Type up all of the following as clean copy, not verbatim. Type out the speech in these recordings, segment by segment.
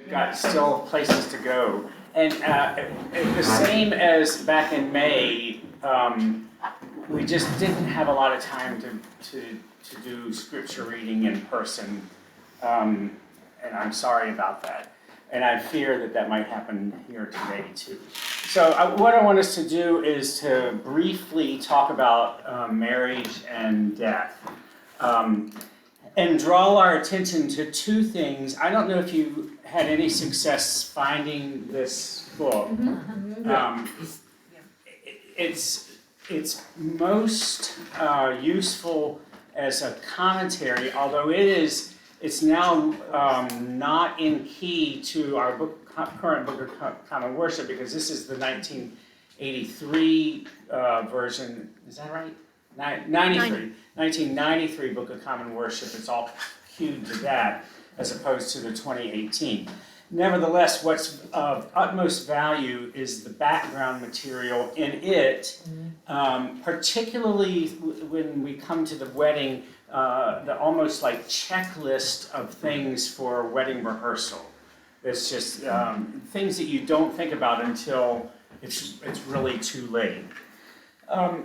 got still places to go. And the same as back in May, we just didn't have a lot of time to do scripture reading in person. And I'm sorry about that. And I fear that might happen here today too. So what I want us to do is to briefly talk about marriage and death. And draw our attention to two things. I don't know if you had any success finding this book. It's most useful as a commentary, although it's now not in key to our current Book of Common Worship, because this is the 1983 version. Is that right? 1993 Book of Common Worship. It's all queued to that as opposed to the 2018. Nevertheless, what's of utmost value is the background material in it, particularly when we come to the wedding, the almost like checklist of things for wedding rehearsal. It's just things that you don't think about until it's really too late.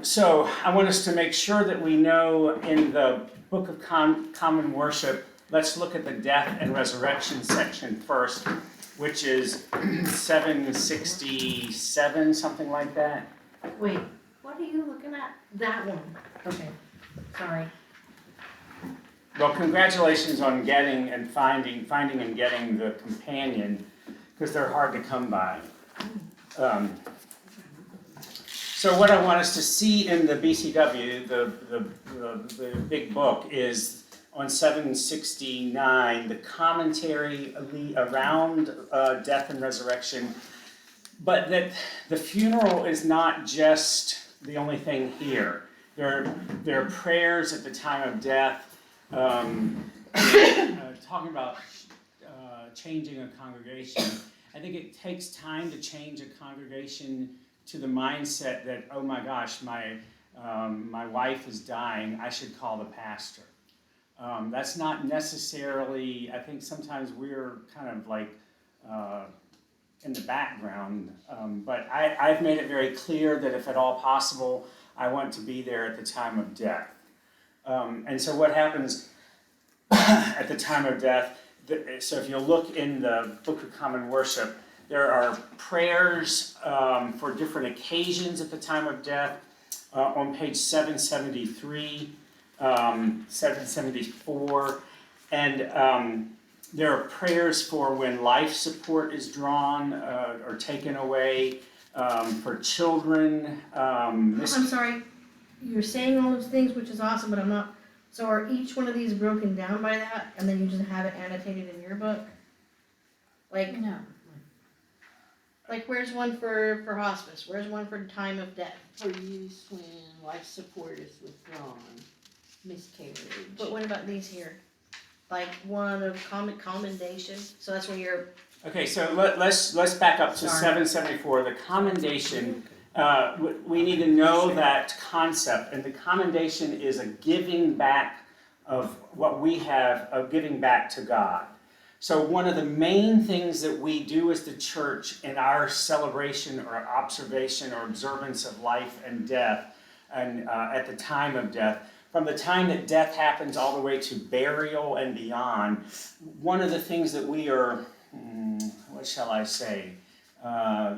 So I want us to make sure that we know in the Book of Common Worship, let's look at the death and resurrection section first, which is 767, something like that. Wait, what are you looking at? That one. Okay, sorry. Well, congratulations on getting and finding and getting the companion, because they're hard to come by. So what I want us to see in the BCW, the big book, is on 769, the commentary around death and resurrection, but that the funeral is not just the only thing here. There are prayers at the time of death, talking about changing a congregation. I think it takes time to change a congregation to the mindset that, oh my gosh, my wife is dying, I should call the pastor. That's not necessarily, I think sometimes we're kind of like in the background, but I've made it very clear that if at all possible, I want to be there at the time of death. And so what happens at the time of death, so if you look in the Book of Common Worship, there are prayers for different occasions at the time of death on page 773, 774, and there are prayers for when life support is drawn or taken away, for children. I'm sorry, you're saying all those things, which is awesome, but I'm not. So are each one of these broken down by that, and then you just have it annotated in your book? Like, No. like where's one for hospice? Where's one for time of death? For use when life support is withdrawn, miscarriage. But what about these here? Like one of commendation? So that's when you're, Okay, so let's back up to Sorry. 774. The commendation, we need to know that concept, and the commendation is a giving back of what we have, of giving back to God. So one of the main things that we do as the church in our celebration or observation or observance of life and death, and at the time of death, from the time that death happens all the way to burial and beyond, one of the things that we are, what shall I say,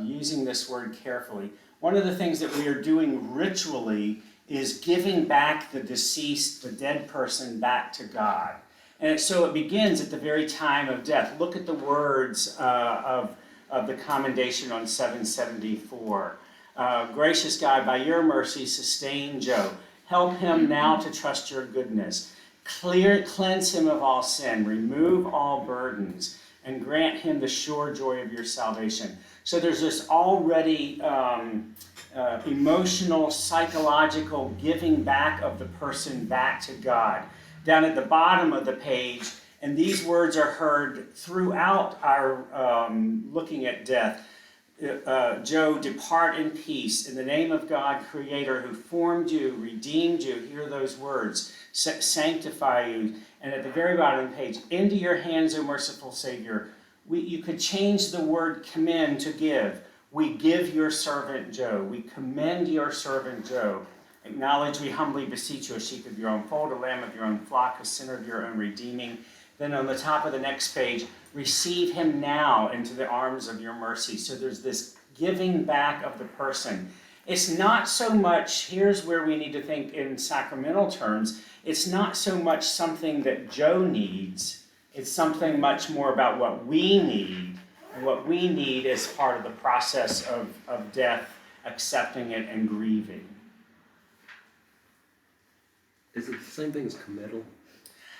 using this word carefully, one of the things that we are doing ritually is giving back the deceased, the dead person, back to God. And so it begins at the very time of death. Look at the words of the commendation on 774. Gracious God, by your mercy, sustain Joe. Help him now to trust your goodness. Cleanse him of all sin. Remove all burdens. And grant him the sure joy of your salvation. So there's this already emotional, psychological giving back of the person back to God. Down at the bottom of the page, and these words are heard throughout our looking at death. Joe, depart in peace in the name of God, Creator, who formed you, redeemed you. Hear those words. Sanctify you. And at the very bottom of the page, into your hands, O merciful Savior, You could change the word commend to give. We give your servant Joe. We commend your servant Joe. Acknowledge, we humbly beseech you, a sheep of your own fold, a lamb of your own flock, a sinner of your own redeeming. Then on the top of the next page, receive him now into the arms of your mercy. So there's this giving back of the person. It's not so much, here's where we need to think in sacramental terms, it's not so much something that Joe needs, it's something much more about what we need. And what we need is part of the process of death, accepting it and grieving. Is it the same thing as committal?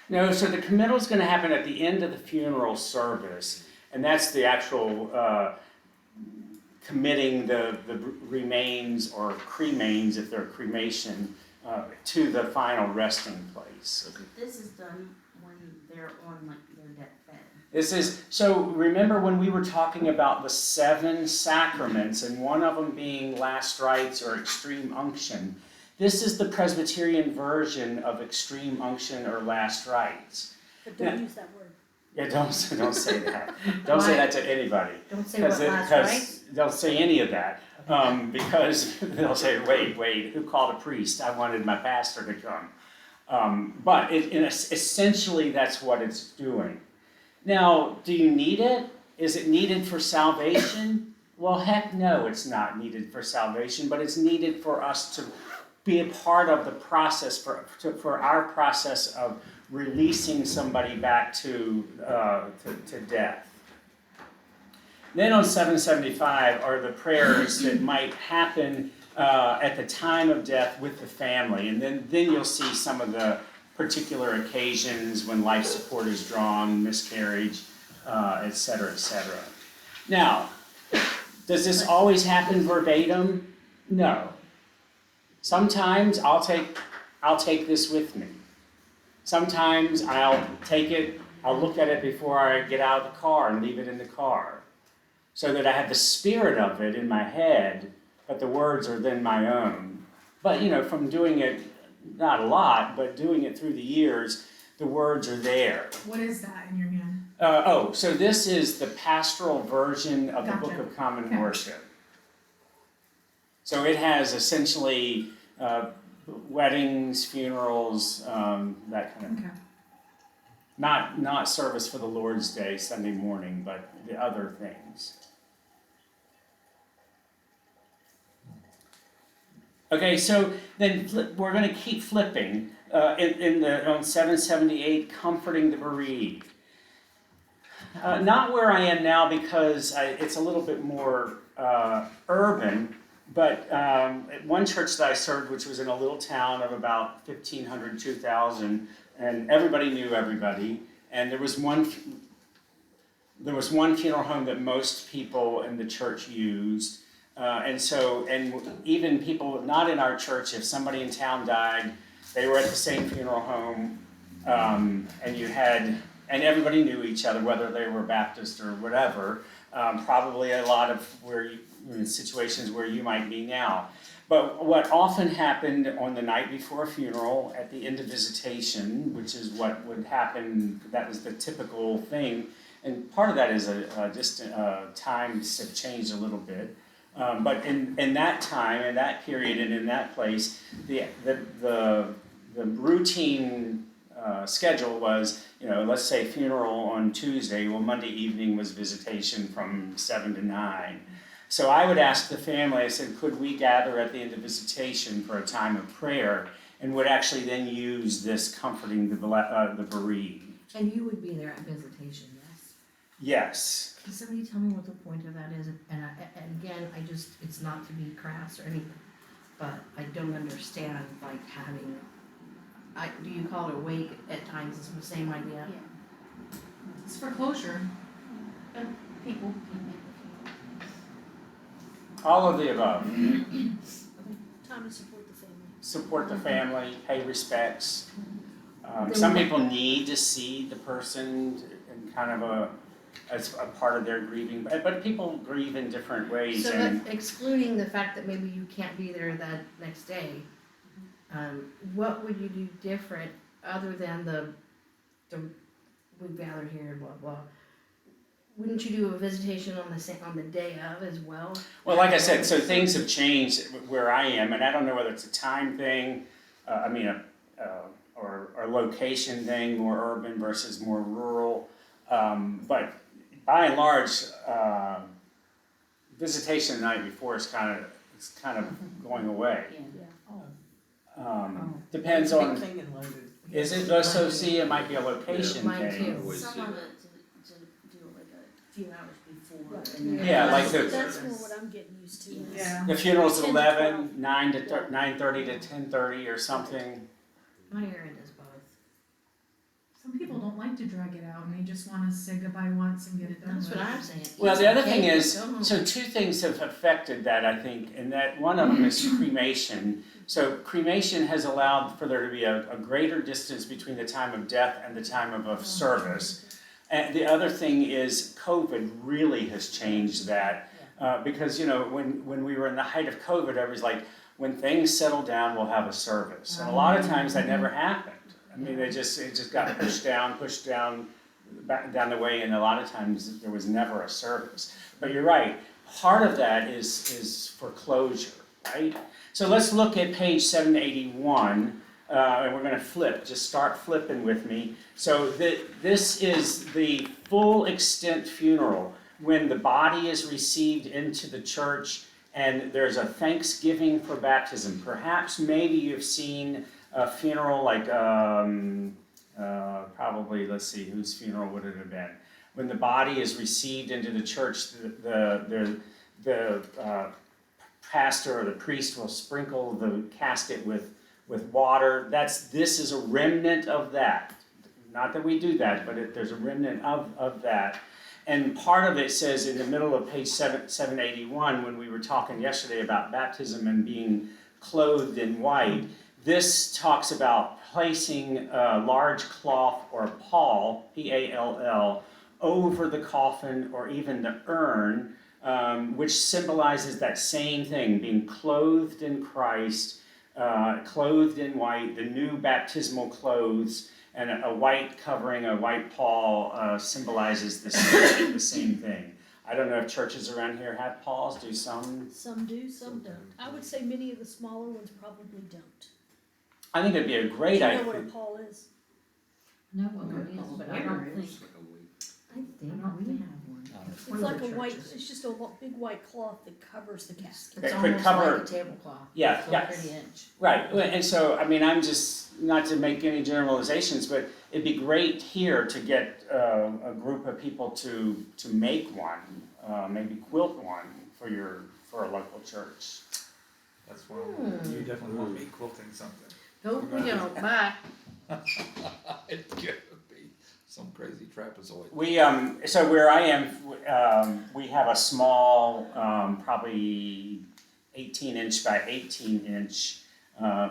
No, so the committal is going to happen at the end of the funeral service, and that's the actual committing the remains or cremains, if they're cremation, to the final resting place. So this is done when they're on like their deathbed. This is, so remember when we were talking about the 7 sacraments, and one of them being last rites or extreme unction. This is the Presbyterian version of extreme unction or last rites. But don't use that word. Yeah, don't say that. Don't say that to anybody. Don't say what last, Because right? don't say any of that. Because they'll say, wait, who called a priest? I wanted my pastor to come. But essentially that's what it's doing. Now, do you need it? Is it needed for salvation? Well, heck no, it's not needed for salvation, but it's needed for us to be a part of the process, for our process of releasing somebody back to death. Then on 775 are the prayers that might happen at the time of death with the family. And then you'll see some of the particular occasions when life support is drawn, miscarriage, et cetera, et cetera. Now, does this always happen verbatim? No. Sometimes I'll take this with me. Sometimes I'll take it, I'll look at it before I get out of the car and leave it in the car, so that I have the spirit of it in my head, but the words are then my own. But from doing it, not a lot, but doing it through the years, the words are there. What is that in your hand? So this is the pastoral version of the Gotcha. Book of Common Okay. Worship. So it has essentially weddings, funerals, that kind of. Okay. Not service for the Lord's Day, Sunday morning, but the other things. Okay, so then we're going to keep flipping on 778, comforting the bereaved. Not where I am now because it's a little bit more urban, but at one church that I served, which was in a little town of about 1,500, 2,000, and everybody knew everybody, and there was one funeral home that most people in the church used. And even people not in our church, if somebody in town died, they were at the same funeral home, and everybody knew each other, whether they were Baptist or whatever. Probably a lot of situations where you might be now. But what often happened on the night before a funeral, at the end of visitation, which is what would happen, that was the typical thing, and part of that is times have changed a little bit. But in that time, in that period, and in that place, the routine schedule was, let's say funeral on Tuesday. Well, Monday evening was visitation from 7 to 9. So I would ask the family. I said, could we gather at the end of visitation for a time of prayer, and would actually then use this comforting the bereaved. And you would be there at visitation, yes? Yes. Can somebody tell me what the point of that is? And again, it's not to be crass or anything, but I don't understand, like, having, do you call it a wake at times, it's the same idea? Yeah. It's for closure. People. All of the above. Time to support the family. Support the family, pay respects. Then Some what- people need to see the person in kind of as a part of their grieving, but people grieve in different ways. So And that, excluding the fact that maybe you can't be there that next day, what would you do different other than the we gather here, blah, blah? wouldn't you do a visitation on the day of as well? Well, like I said, so things have changed where I am, and I don't know whether it's a time thing, or a location thing, more urban versus more rural. But by and large, visitation the night before is kind of going away. Depends on, Thing in London. is it, so see, it might be a location Mine thing. too. Always Some do of that. it to do like a few hours before. Right. and then Yeah, like after the- That's more what I'm getting used to. is- Yeah. The funeral's at 10 to 11, 12. 9:30 to 10:30 or something. My area does both. Some people don't like to drag it out and they just wanna say goodbye once and get it done That's with. what I'm saying. Well, the other thing Okay, is, go home. so two things have affected that, I think, and that one of them is cremation. So cremation has allowed for there to be a greater distance between the time of death and the time of a service. And the other thing is COVID really has changed that. Because, when we were in the height of COVID, everybody's like, when things settle down, we'll have a service. And a lot of times that never happened. I mean, it just got pushed down, back down the way, and a lot of times there was never a service. But you're right, part of that is foreclosure, right? So let's look at page 781, and we're gonna flip, just start flipping with me. So this is the full extent funeral, when the body is received into the church and there's a thanksgiving for baptism. Perhaps maybe you've seen a funeral like, probably, let's see, whose funeral would it have been? When the body is received into the church, the pastor or the priest will sprinkle the casket with water. This is a remnant of that. Not that we do that, but there's a remnant of that. And part of it says in the middle of page 781, when we were talking yesterday about baptism and being clothed in white, this talks about placing a large cloth or pall, P-A-L-L, over the coffin or even the urn, which symbolizes that same thing, being clothed in Christ, clothed in white, the new baptismal clothes, and a white covering, a white pall symbolizes the same thing. I don't know if churches around here have palls, do some? Some do, some don't. I would say many of the smaller ones probably don't. I think it'd be a Do great you know what a idea. pall is? No, what it is, but I don't think, It's like a week. I think we have one. It's One of like the a white, churches. it's just a big white cloth that covers the casket. That It's could almost cover- like a tablecloth. Yeah, It's a yeah. pretty inch. Right, and so, I mean, I'm just, not to make any generalizations, but it'd be great here to get a group of people to make one, maybe quilt one for a local church. That's where you definitely want me quilting something. Hope we don't, bye. It could be some crazy trapezoid. We, so where I am, we have a small, probably 18-inch by 18-inch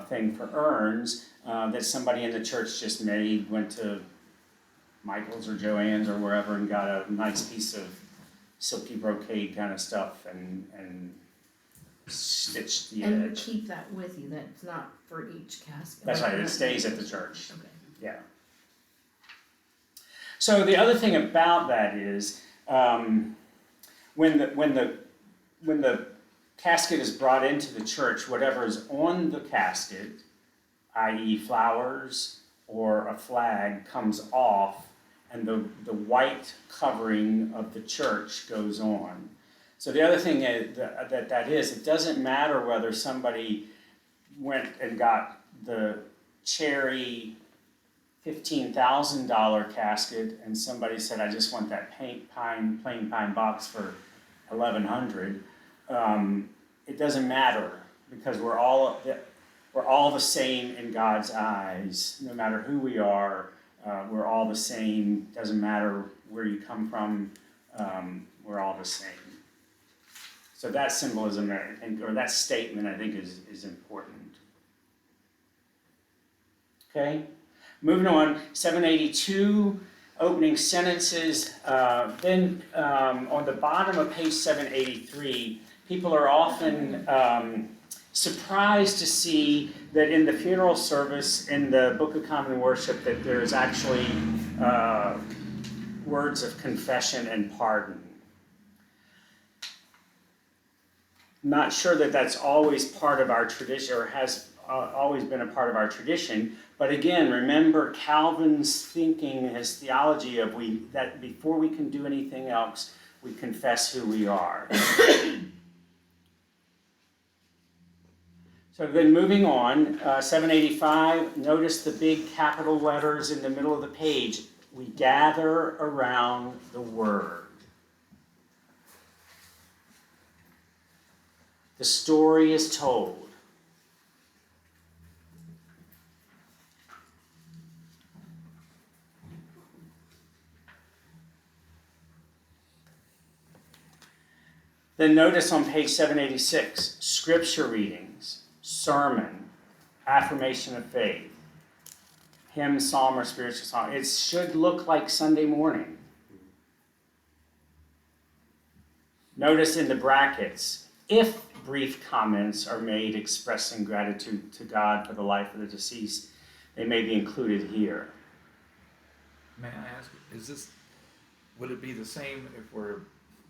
thing for urns that somebody in the church just made, went to Michael's or Joann's or wherever and got a nice piece of silky brocade kind of stuff and stitched the And you edge. keep that with you, that's not for each casket. That's like right, it not- stays at the church. Okay. Yeah. So the other thing about that is, when the casket is brought into the church, whatever is on the casket, i.e. flowers or a flag, comes off, and the white covering of the church goes on. So the other thing that is, it doesn't matter whether somebody went and got the cherry $15,000 casket and somebody said, I just want that plain pine box for $1,100. It doesn't matter, because we're all the same in God's eyes. No matter who we are, we're all the same. Doesn't matter where you come from, we're all the same. So that symbolism, I think, or that statement, I think, is important. Okay, moving on, 782, opening sentences. Then on the bottom of page 783, people are often surprised to see that in the funeral service in the Book of Common Worship that there's actually words of confession and pardon. Not sure that that's always part of our tradition or has always been a part of our tradition, but again, remember Calvin's thinking, his theology of that before we can do anything else, we confess who we are. So then moving on, 785, notice the big capital letters in the middle of the page. We gather around the Word. The story is told. Then notice on page 786, scripture readings, sermon, affirmation of faith, hymn, psalm, or spiritual song. It should look like Sunday morning. Notice in the brackets, if brief comments are made expressing gratitude to God for the life of the deceased, they may be included here. May I ask, would it be the same if we're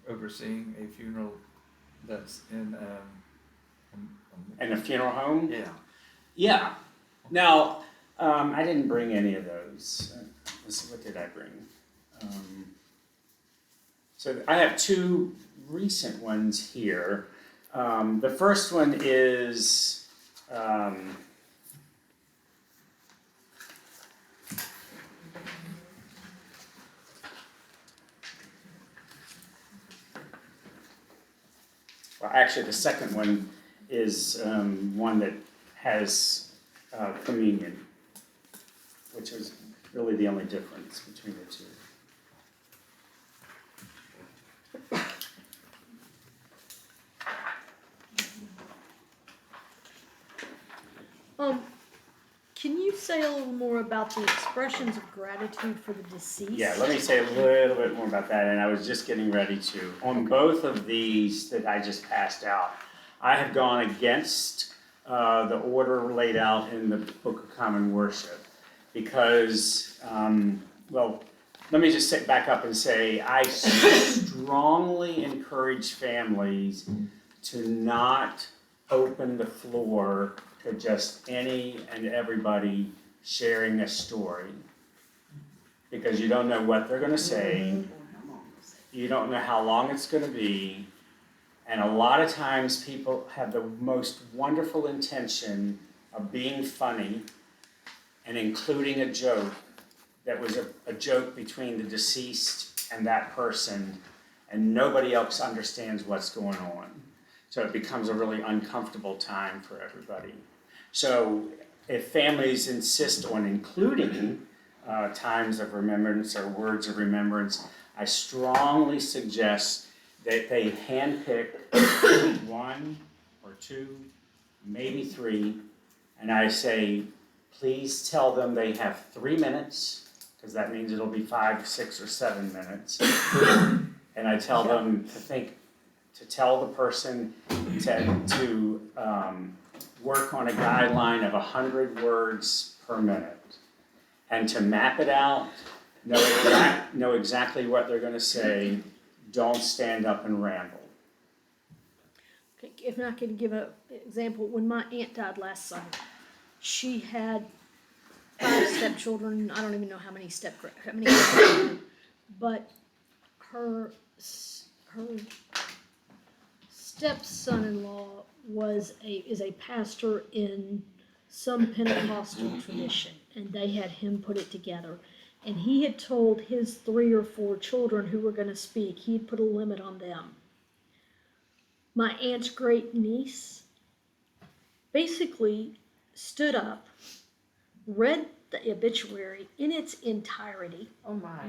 overseeing a funeral that's in, And a funeral home? yeah. Yeah. Now, I didn't bring any of those. Let's see, what did I bring? So I have two recent ones here. The first one is well, actually, the second one is one that has communion, which was really the only difference between the two. Can you say a little more about the expressions of gratitude for the deceased? Yeah, let me say a little bit more about that, and I was just getting ready to. On both of these that I just passed out, I have gone against the order laid out in the Book of Common Worship because, well, let me just back up and say I strongly encourage families to not open the floor to just any and everybody sharing a story, because you don't know what they're going to say, you don't know how long it's going to be, and a lot of times people have the most wonderful intention of being funny and including a joke that was a joke between the deceased and that person, and nobody else understands what's going on. So it becomes a really uncomfortable time for everybody. So if families insist on including times of remembrance or words of remembrance, I strongly suggest that they handpick one or two, maybe three, and I say, please tell them they have 3 minutes, because that means it'll be 5, 6, or 7 minutes. And I tell them to tell the person to work on a guideline of 100 words per minute, and to map it out, know exactly what they're going to say. Don't stand up and ramble. Okay, if I could give an example, when my aunt died last summer, she had 5 stepchildren. I don't even know how many stepchildren, but her stepson-in-law is a pastor in some Pentecostal tradition, and they had him put it together. And he had told his 3 or 4 children who were going to speak, he'd put a limit on them. My aunt's great niece basically stood up, read the obituary in its entirety, Oh my.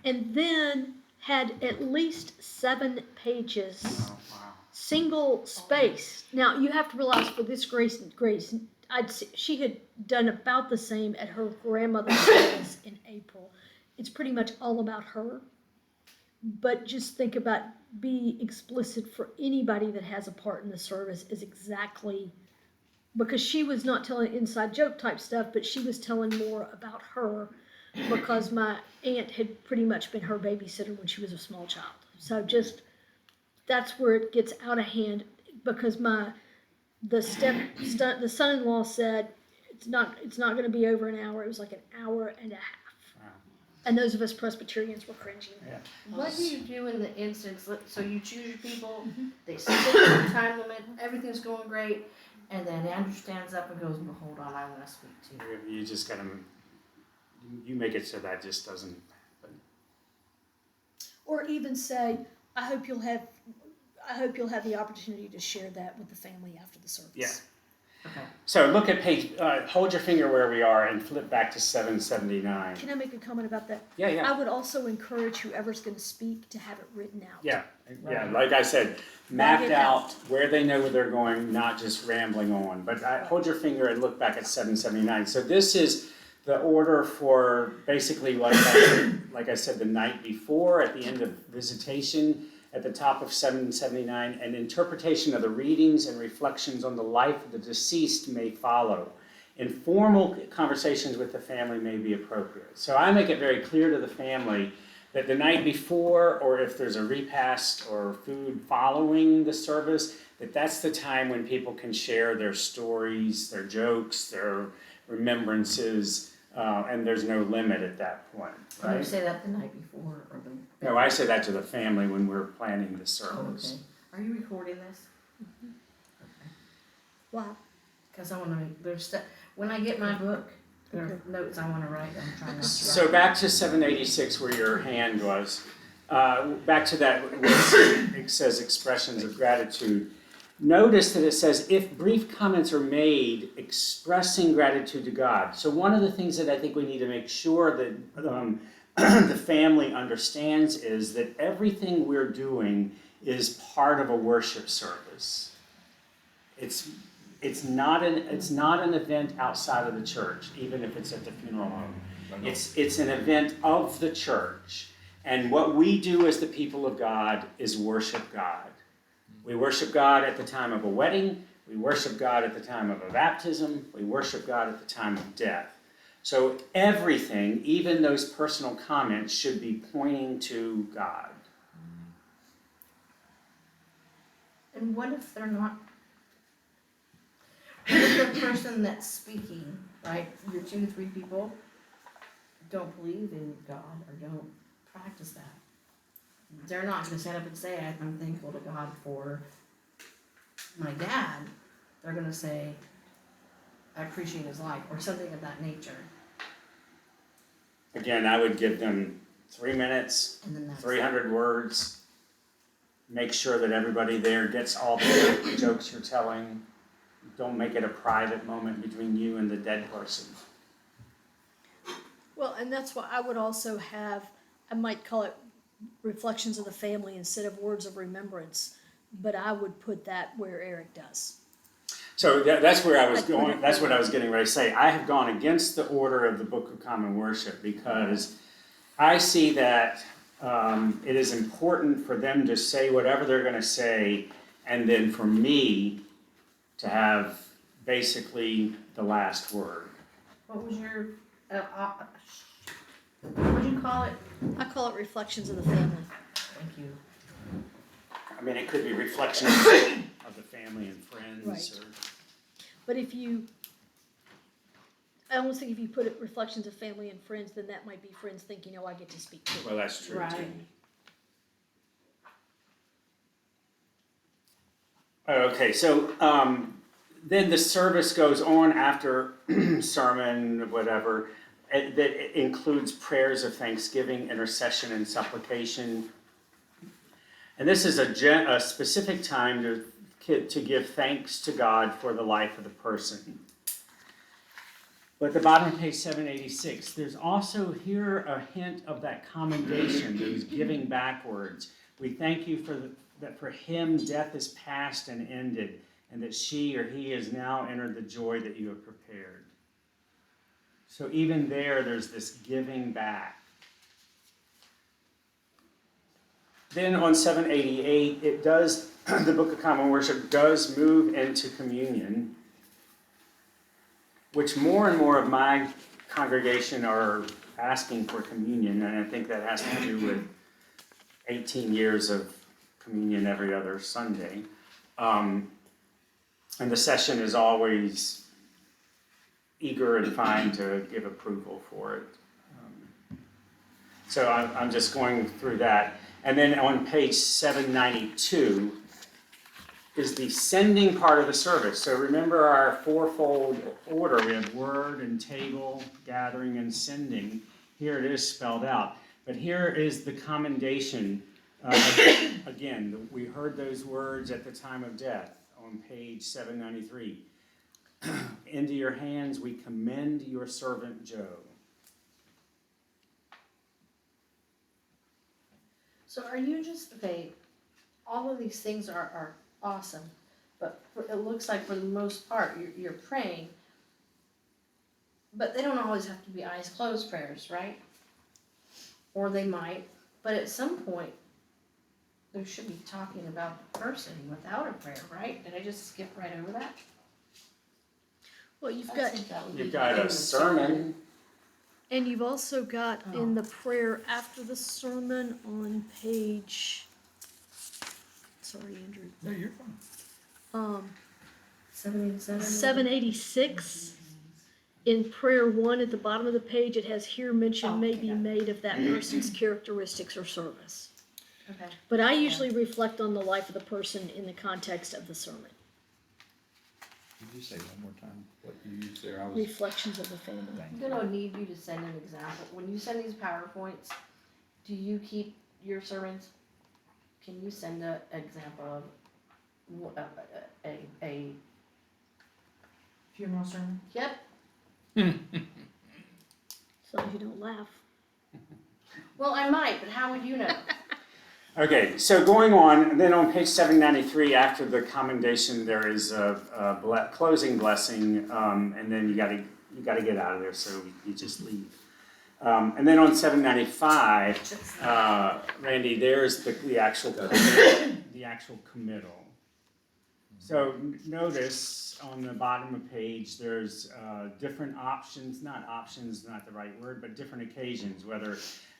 and then had at least 7 pages, Oh, wow. single space. Now you have to realize for this Grace, she had done about the same at her grandmother's service in April. It's pretty much all about her. But just think about, be explicit for anybody that has a part in the service is exactly, because she was not telling inside joke type stuff, but she was telling more about her. because my aunt had pretty much been her babysitter when she was a small child. So just, that's where it gets out of hand, because the son-in-law said, it's not gonna be over an hour. It was like an hour and a half. Wow. And those of us Presbyterians were cringing. What do you do in the instance, so you choose your people, Mm-hmm. they stick to the time limit, everything's going great, and then Andrew stands up and goes, well, hold on, I wanna speak to you. You just gotta, you make it so that just doesn't happen. Or even say, I hope you'll have the opportunity to share that with the family after the service. Yeah. Okay. So look at page, hold your finger where we are and flip back to 779. Can I make a comment about that? Yeah, yeah. I would also encourage whoever's gonna speak to have it written out. Yeah, yeah, Right. like I said, mapped it out out. where they know where they're going, not just rambling on. But hold your finger and look back at 779. So this is the order for basically like I said, the night before, at the end of visitation, at the top of 779, an interpretation of the readings and reflections on the life of the deceased may follow. Informal conversations with the family may be appropriate. So I make it very clear to the family that the night before, or if there's a repast or food following the service, that's the time when people can share their stories, their jokes, their remembrances, and there's no limit at that point, Can you right? say that the night before, or the? No, I say that to the family when we're planning the Oh, service. okay. Are you recording this? Wow. Cause I wanna make, when I get my book, there are notes I wanna write, I'm trying not to. So write. back to 786 where your hand was, back to that, where it says expressions of gratitude. Notice that it says, if brief comments are made expressing gratitude to God. So one of the things that I think we need to make sure that the family understands is that everything we're doing is part of a worship service. It's not an event outside of the church, even if it's at the funeral home. It's an event of the church. And what we do as the people of God is worship God. We worship God at the time of a wedding. We worship God at the time of a baptism. We worship God at the time of death. So everything, even those personal comments, should be pointing to God. And what if they're not? What if the person that's speaking, right, your 2 to 3 people, don't believe in God or don't practice that? They're not gonna stand up and say, I'm thankful to God for my dad. They're gonna say, I appreciate his life, or something of that nature. Again, I would give them 3 minutes, And then that's. 300 words. Make sure that everybody there gets all the jokes you're telling. Don't make it a private moment between you and the dead person. Well, and that's why I would also have, I might call it reflections of the family instead of words of remembrance, but I would put that where Eric does. So that's where I was Like, put going, it- that's what I was getting ready to say. I have gone against the order of the Book of Common Worship because I see that it is important for them to say whatever they're going to say, and then for me to have basically the last word. What was your, what would you call it? I call it reflections of the family. Thank you. I mean, it could be reflections of the family and friends. Right. Or, But I almost think if you put it reflections of family and friends, then that might be friends thinking, oh, I get to speak too. well, that's true too. Right. Okay, so then the service goes on after sermon, whatever, that includes prayers of thanksgiving, intercession, and supplication. And this is a specific time to give thanks to God for the life of the person. But at the bottom of page 786, there's also here a hint of that commendation, those giving backwards. We thank you that for him death is past and ended, and that she or he has now entered the joy that you have prepared. So even there's this giving back. Then on 788, the Book of Common Worship does move into communion, which more and more of my congregation are asking for communion, and I think that has to do with 18 years of communion every other Sunday. And the session is always eager and fine to give approval for it. So I'm just going through that. And then on page 792 is the sending part of the service. So remember our fourfold order. We have word and table, gathering, and sending. Here it is spelled out. But here is the commendation. Again, we heard those words at the time of death on page 793. Into your hands we commend your servant Joe. So are you just, okay, all of these things are awesome, but it looks like for the most part, you're praying, but they don't always have to be eyes closed prayers, right? Or they might, but at some point, there should be talking about the person without a prayer, right? Did I just skip right over that? Well, you've I got, think that would be You've got in a the sermon. and you've also got in Oh. the prayer after the sermon on page, sorry, Andrew, No, you're fine. 787? 786. In prayer 1 at the bottom of the page, it has here mention Oh, may okay, be got it. made of that person's characteristics or service. Okay. But I usually reflect on the life of the person in the context of the sermon. Could you say one more time what you used there? I was. Reflections of the family. I'm gonna need you to send an example. When you send these PowerPoints, do you keep your sermons? Can you send an example of a Funeral sermon. yep, As long as you don't laugh. well, I might, but how would you know? Okay, so going on, and then on page 793, after the commendation, there is a closing blessing, and then you gotta get out of there, so you just leave. And then on 795, Randy, there's the actual committal. So notice on the bottom of the page, there's different options, not the right word, but different occasions, whether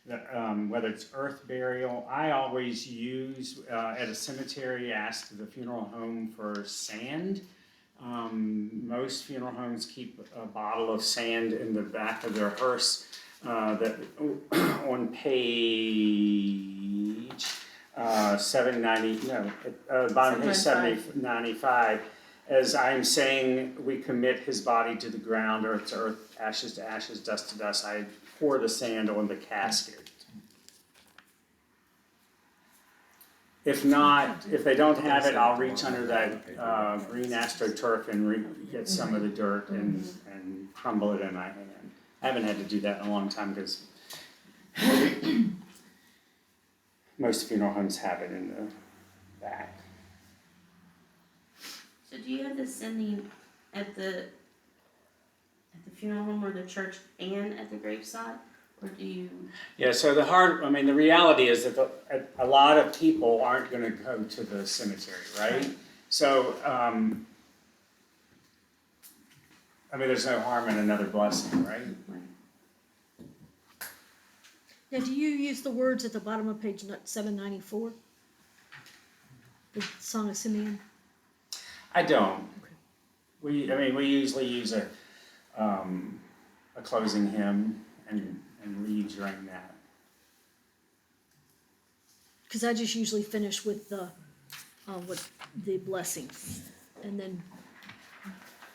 it's earth burial. I always use, at a cemetery, ask the funeral home for sand. Most funeral homes keep a bottle of sand in the back of their hearse. That on page 790, bottom of page 795, as I'm saying, we commit his body to the ground, earth to earth, ashes to ashes, dust to dust. I pour the sand on the casket. If not, if they don't have it, I'll reach under that green astroturf and get some of the dirt and crumble it in my hand. I haven't had to do that in a long time because most funeral homes have it in the back. So do you have the sending at the funeral home or the church and at the graveside? Or do you? Yeah, so the reality is that a lot of people aren't gonna go to the cemetery, right? So, there's no harm in another blessing, right? Now, do you use the words at the bottom of page 794? The Song of Simeon? I don't. We usually use a closing hymn and read during that. Because I just usually finish with the blessing, and then,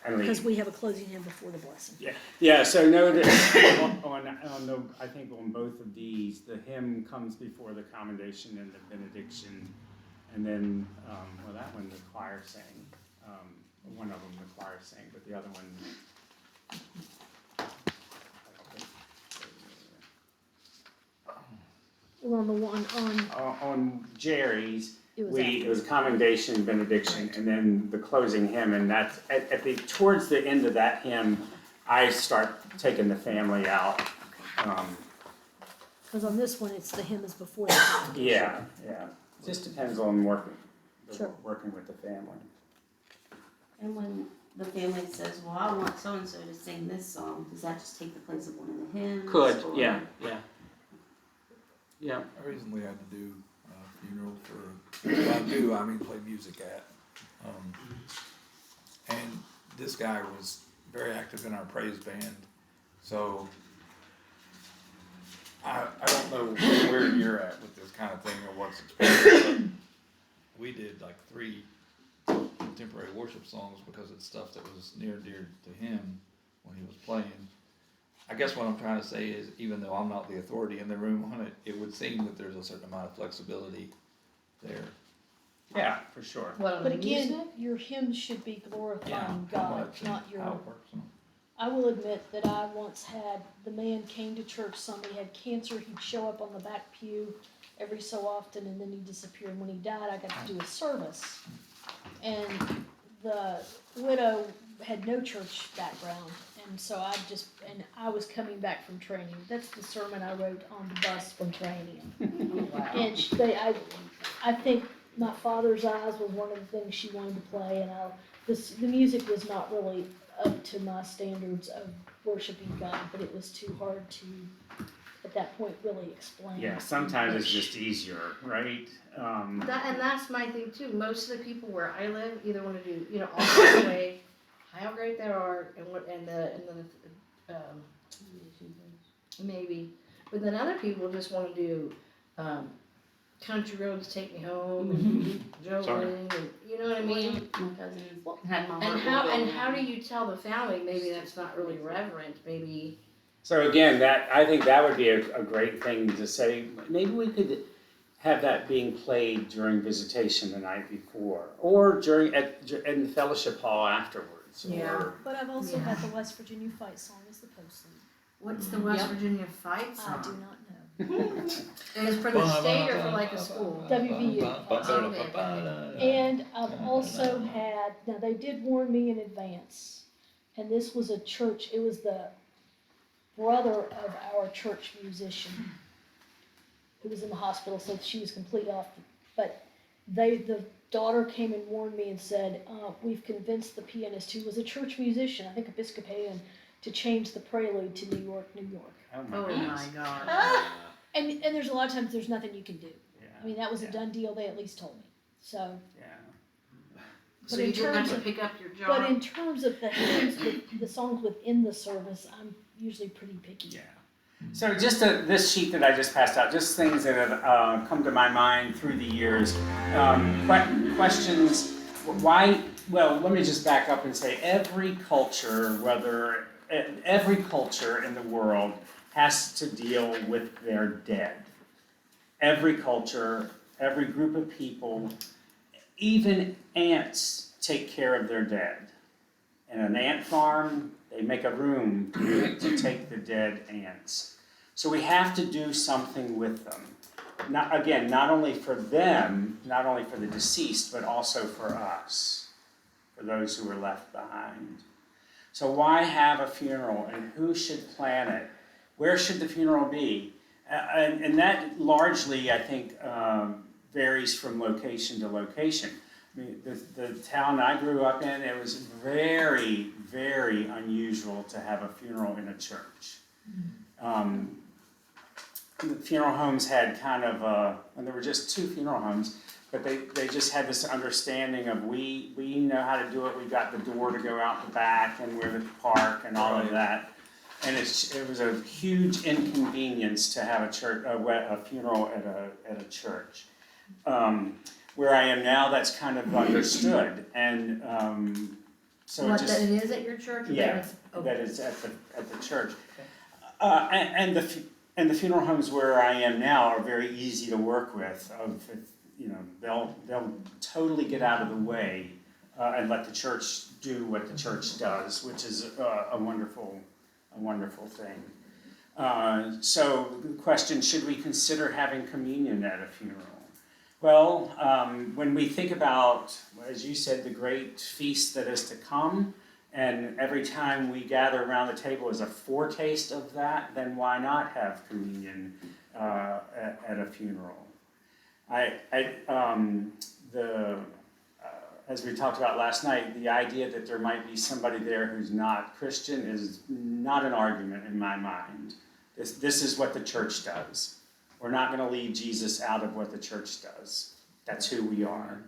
And because read. we have a closing hymn before the blessing. Yeah, so notice I think on both of these, the hymn comes before the commendation and the benediction. And then, that one the choir sang. One of them the choir sang, but the other one, I don't think. Well, on the one On Jerry's, it was it was commendation, benediction, and then the closing hymn, and that's towards the end of that hymn, I start taking the family out. because on this one it's the hymn is before the commendation. Yeah. Just depends on working Sure. with the family. And when the family says, well, I want so-and-so to sing this song, does that just take the place of one of the hymns? Could, or- yeah. Yeah, I recently had to do a funeral for, well, I mean play music at. And this guy was very active in our praise band, so I don't know where you're at with this kind of thing or what's expected, but we did like 3 contemporary worship songs because it's stuff that was near and dear to him when he was playing. I guess what I'm trying to say is, even though I'm not the authority in the room on it, it would seem that there's a certain amount of flexibility there. yeah, for sure. What, on But the again, music? your hymns should be glorifying how God, much and not your. how it works. I will admit that I once had, the man came to church Sunday, had cancer, he'd show up on the back pew every so often and then he'd disappear. And when he died, I got to do a service. And the widow had no church background, and so I was coming back from training. That's the sermon I wrote on the bus from training. Oh, wow. And I think My Father's Eyes was one of the things she wanted to play, and the music was not really up to my standards of worshiping God, but it was too hard to, at that point, really explain. Yeah, sometimes it's just easier, right? And that's my thing too. Most of the people where I live either want to do, all the way, how great they are, and the maybe, but then other people just want to do country roads take me home and Jolene, and you know what I mean. My cousin had my And heart how do you tell the family maybe that's not really reverent? Maybe So again, I think that would be a great thing to say. Maybe we could have that being played during visitation the night before, or in the fellowship hall afterwards. Yeah. Or, But I've also Yeah. had the West Virginia fight song as the postlude. what's the West Yep. Virginia fight I song? do not know. And it's for the state or for like a school? WVU. Okay. And I've also had, now they did warn me in advance, and this was a church, it was the brother of our church musician who was in the hospital, so she was completely off. But the daughter came and warned me and said, we've convinced the pianist, who was a church musician, I think Episcopalian, to change the prelude to New York, New York. oh my Oh goodness. my God. And there's a lot of times there's nothing you can do. Yeah, I mean, that was a yeah, done deal, they at least told me. So, yeah. So But in you didn't have terms to of- pick up your jar? but in terms of the hymns, the songs within the service, I'm usually pretty picky. Yeah. So just this sheet that I just passed out, just things that have come to my mind through the years. Questions, why, well, let me just back up and say every culture in the world has to deal with their dead. Every culture, every group of people, even ants take care of their dead. In an ant farm, they make a room to take the dead ants. So we have to do something with them. Not only for them, not only for the deceased, but also for us, for those who are left behind. So why have a funeral, and who should plan it? Where should the funeral be? And that largely, I think, varies from location to location. I mean, the town I grew up in, it was very, very unusual to have a funeral in a church. The funeral homes had kind of and there were just 2 funeral homes, but they just had this understanding of we know how to do it. We got the door to go out the back, and we're the park and all of that. And it was a huge inconvenience to have a funeral at a church. Where I am now, that's kind of understood, and so What, it just that it is at your church? Or yeah, that is at the church, and the funeral homes where I am now are very easy to work with. They'll totally get out of the way and let the church do what the church does, which is a wonderful thing. So the question, should we consider having communion at a funeral? Well, when we think about, as you said, the great feast that is to come, and every time we gather around the table is a foretaste of that, then why not have communion as we talked about last night, the idea that there might be somebody there who's not Christian is not an argument in my mind. This is what the church does. We're not going to leave Jesus out of what the church does. That's who we are.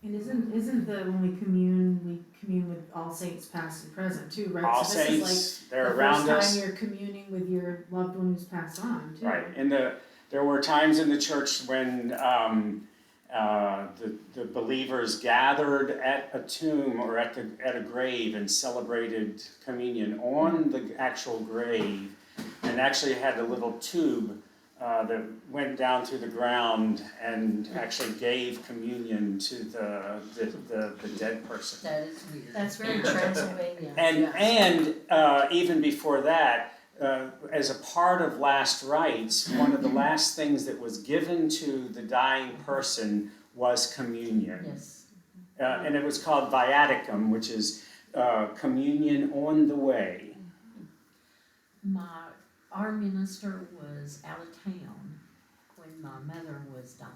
And isn't when we commune with all saints past and present too, right? All So this is saints, they're around the us. first time you're communing with your loved one who's passed on too. Right, and there were times in the church when the believers gathered at a tomb or at a grave and celebrated communion on the actual grave, and actually had a little tube that went down through the ground and actually gave communion to the dead person. That is weird. That's very Transylvania. And even before that, as a part of last rites, one of the last things that was given to the dying person was communion. Yes. And it was called viaticum, which is communion on the way. Our minister was out of town when my mother was dying,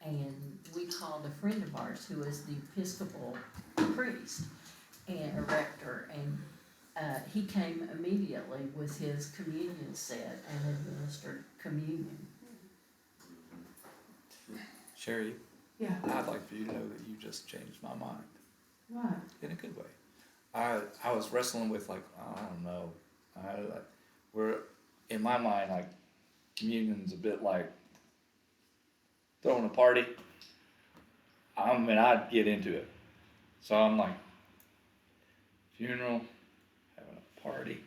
and we called a friend of ours who was the Episcopal priest and rector, and he came immediately with his communion set and administered communion. Sherry, Yeah. I'd like for you to know that you just changed my mind What? in a good way. I was wrestling with like, I don't know, we're in my mind like communion's a bit like throwing a party. I mean, I'd get into it. So I'm like, funeral, having a party.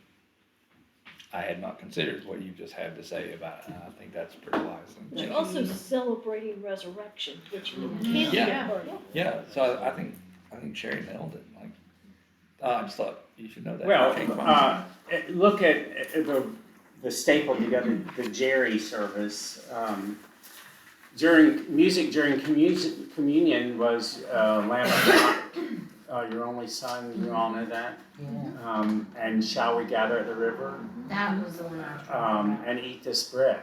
I had not considered what you just had to say about it, and I think that's pretty wise. They're also celebrating resurrection, which can be Yeah. a party. Yeah, so I think Sherry nailed it. Like, I just thought you should know that. Well, Change my mind. look at the staple together, the Jerry service. During communion was Lamb of God, your only son. You all know that. Yeah. And shall we gather at the river That was the one I was talking about. and eat this bread?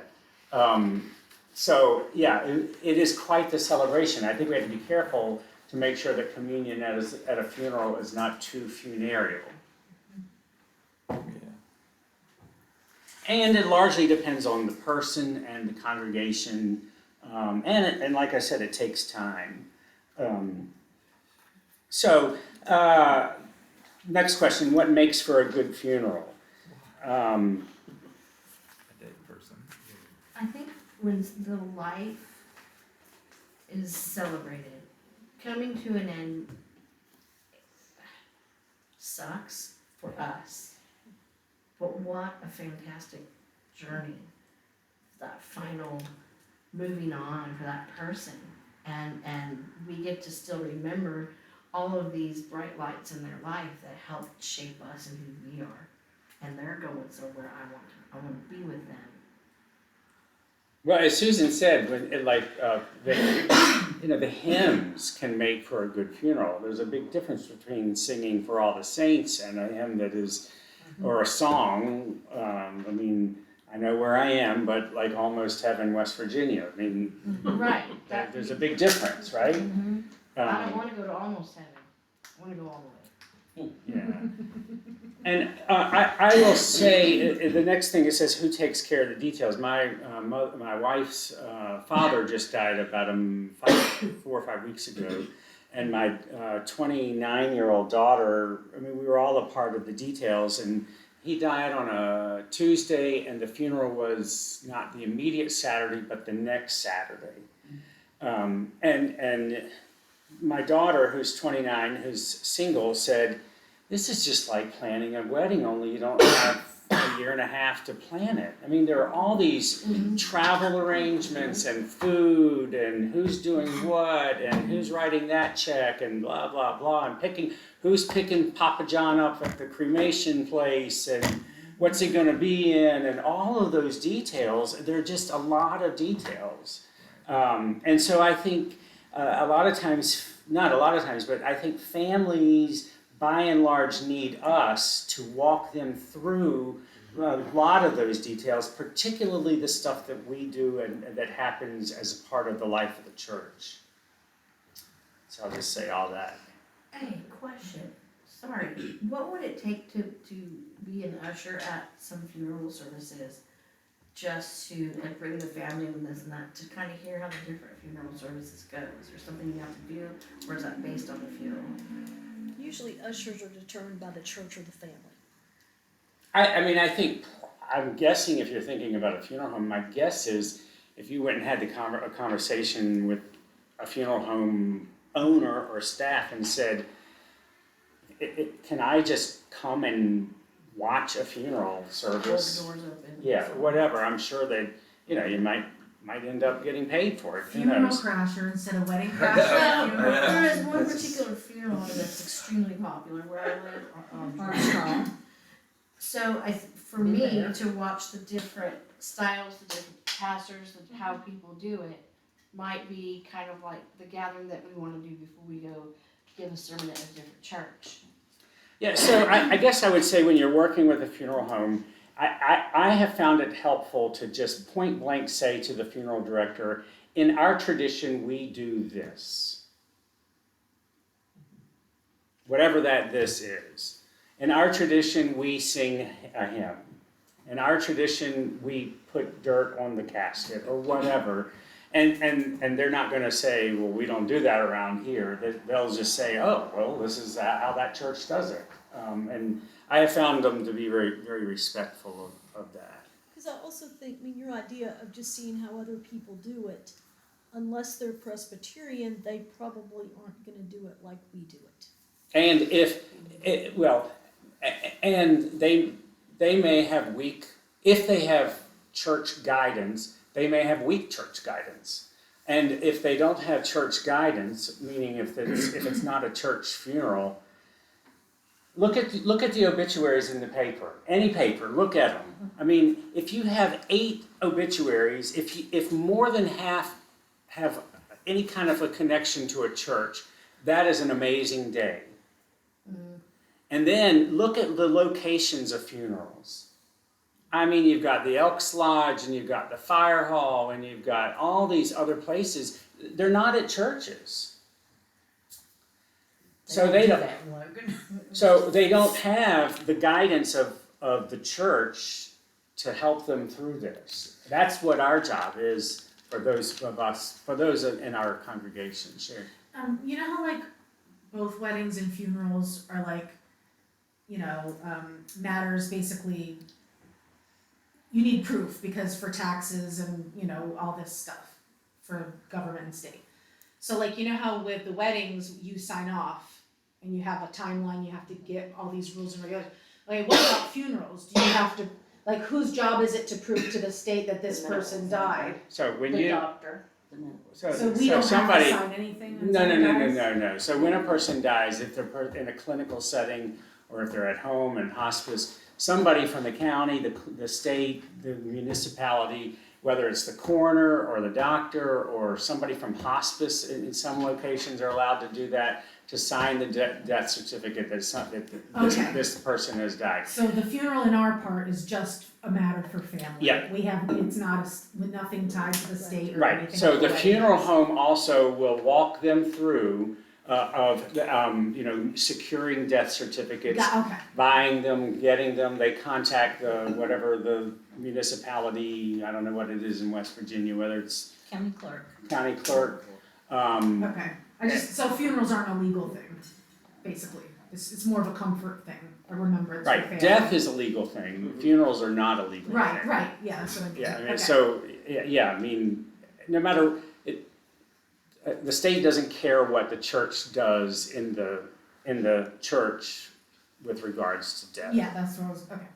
So yeah, it is quite the celebration. I think we have to be careful to make sure that communion at a funeral is not too funereal. Yeah. And it largely depends on the person and the congregation, and like I said, it takes time. Next question: what makes for a good funeral? A dead person. I think when the life is celebrated, coming to an end sucks for us. But what a fantastic journey. That final moving on for that person. And we get to still remember all of these bright lights in their life that helped shape us and who we are. And they're going somewhere I want to be with them. Well, as Susan said, the hymns can make for a good funeral. There's a big difference between singing for all the saints and a hymn that is, or a song. I mean, I know where I am, but like Almost Heaven, West Virginia. I mean, Right. there's a big difference, right? I don't want to go to almost heaven. I want to go all the way. Yeah. And I will say, the next thing it says, who takes care of the details? My wife's father just died about 4 or 5 weeks ago. And my 29-year-old daughter, I mean, we were all a part of the details. And he died on a Tuesday, and the funeral was not the immediate Saturday, but the next Saturday. And my daughter, who's 29, who's single, said, this is just like planning a wedding, only you don't have a year and a half to plan it. I mean, there are all these travel arrangements and food and who's doing what and who's writing that check and blah, blah, blah, and who's picking Papa John up at the cremation place and what's he gonna be in, and all of those details. There are just a lot of details. And so I think not a lot of times, but I think families by and large need us to walk them through a lot of those details, particularly the stuff that we do and that happens as a part of the life of the church. So I'll just say all that. Hey, question, sorry, what would it take to be an usher at some funeral services? Just to, like, bring the family and this and that, to kind of hear how the different funeral services go? Is there something you have to do, or is that based on the funeral? Usually ushers are determined by the church or the family. I mean, I'm guessing if you're thinking about a funeral home, my guess is if you went and had a conversation with a funeral home owner or staff and said, can I just come and watch a funeral service? Hold the doors open. Yeah, whatever, I'm sure that, you might end up getting paid for it, who Funeral knows? crasher instead of wedding Well, crasher. there is one particular funeral that's extremely popular where I live on Armstrong. So for Been me, there. to watch the different styles, the different pastors, how people do it, might be kind of like the gathering that we wanna do before we go give a sermon at a different church. Yeah, so I guess I would say when you're working with a funeral home, I have found it helpful to just point blank say to the funeral director, in our tradition, we do this. Whatever this is. In our tradition, we sing a hymn. In our tradition, we put dirt on the casket or whatever. And they're not gonna say, well, we don't do that around here. They'll just say, oh, well, this is how that church does it. And I have found them to be very, very respectful of that. Because I also think, your idea of just seeing how other people do it, unless they're Presbyterian, they probably aren't gonna do it like we do it. And and they may have if they have church guidance, they may have weak church guidance. And if they don't have church guidance, meaning if it's not a church funeral, look at the obituaries in the paper. Any paper, look at them. I mean, if you have 8 obituaries, if more than half have any kind of a connection to a church, that is an amazing day. And then look at the locations of funerals. I mean, you've got the Elks Lodge, and you've got the Fire Hall, and you've got all these other places. They're not at churches. So they don't. That, Logan. So they don't have the guidance of the church to help them through this. That's what our job is for those of us, for those in our congregation. Sure. You know how like both weddings and funerals are like, matters basically, you need proof because for taxes and, all this stuff for government and state. So like, how with the weddings, you sign off and you have a timeline, you have to get all these rules and regulations. Okay, what about funerals? Do you have to, like, whose job is it to prove to the state that this person died? So when The you doctor. so we don't somebody have to sign anything when no. someone dies? So when a person dies, if they're in a clinical setting or if they're at home in hospice, somebody from the county, the state, the municipality, whether it's the coroner or the doctor or somebody from hospice in some locations are allowed to do that, to sign the death certificate that this person has died. So the funeral in our part is just a matter for family. Yeah. It's not with nothing tied to the state or Right, anything. so like the that. funeral home also will walk them through securing death certificates, Okay. buying them, getting them. They contact whatever the municipality, I don't know what it is in West Virginia, whether it's County clerk. county clerk. Okay, so funerals aren't a legal thing, basically, it's more of a comfort thing, a remembrance for family. Right, death is a legal thing, funerals are not a legal thing. Right, yeah, that's what I mean. Yeah, I mean, Okay. so, I mean, no matter, the state doesn't care what the church does in the church with regards to death. Yeah, that's what I was, okay.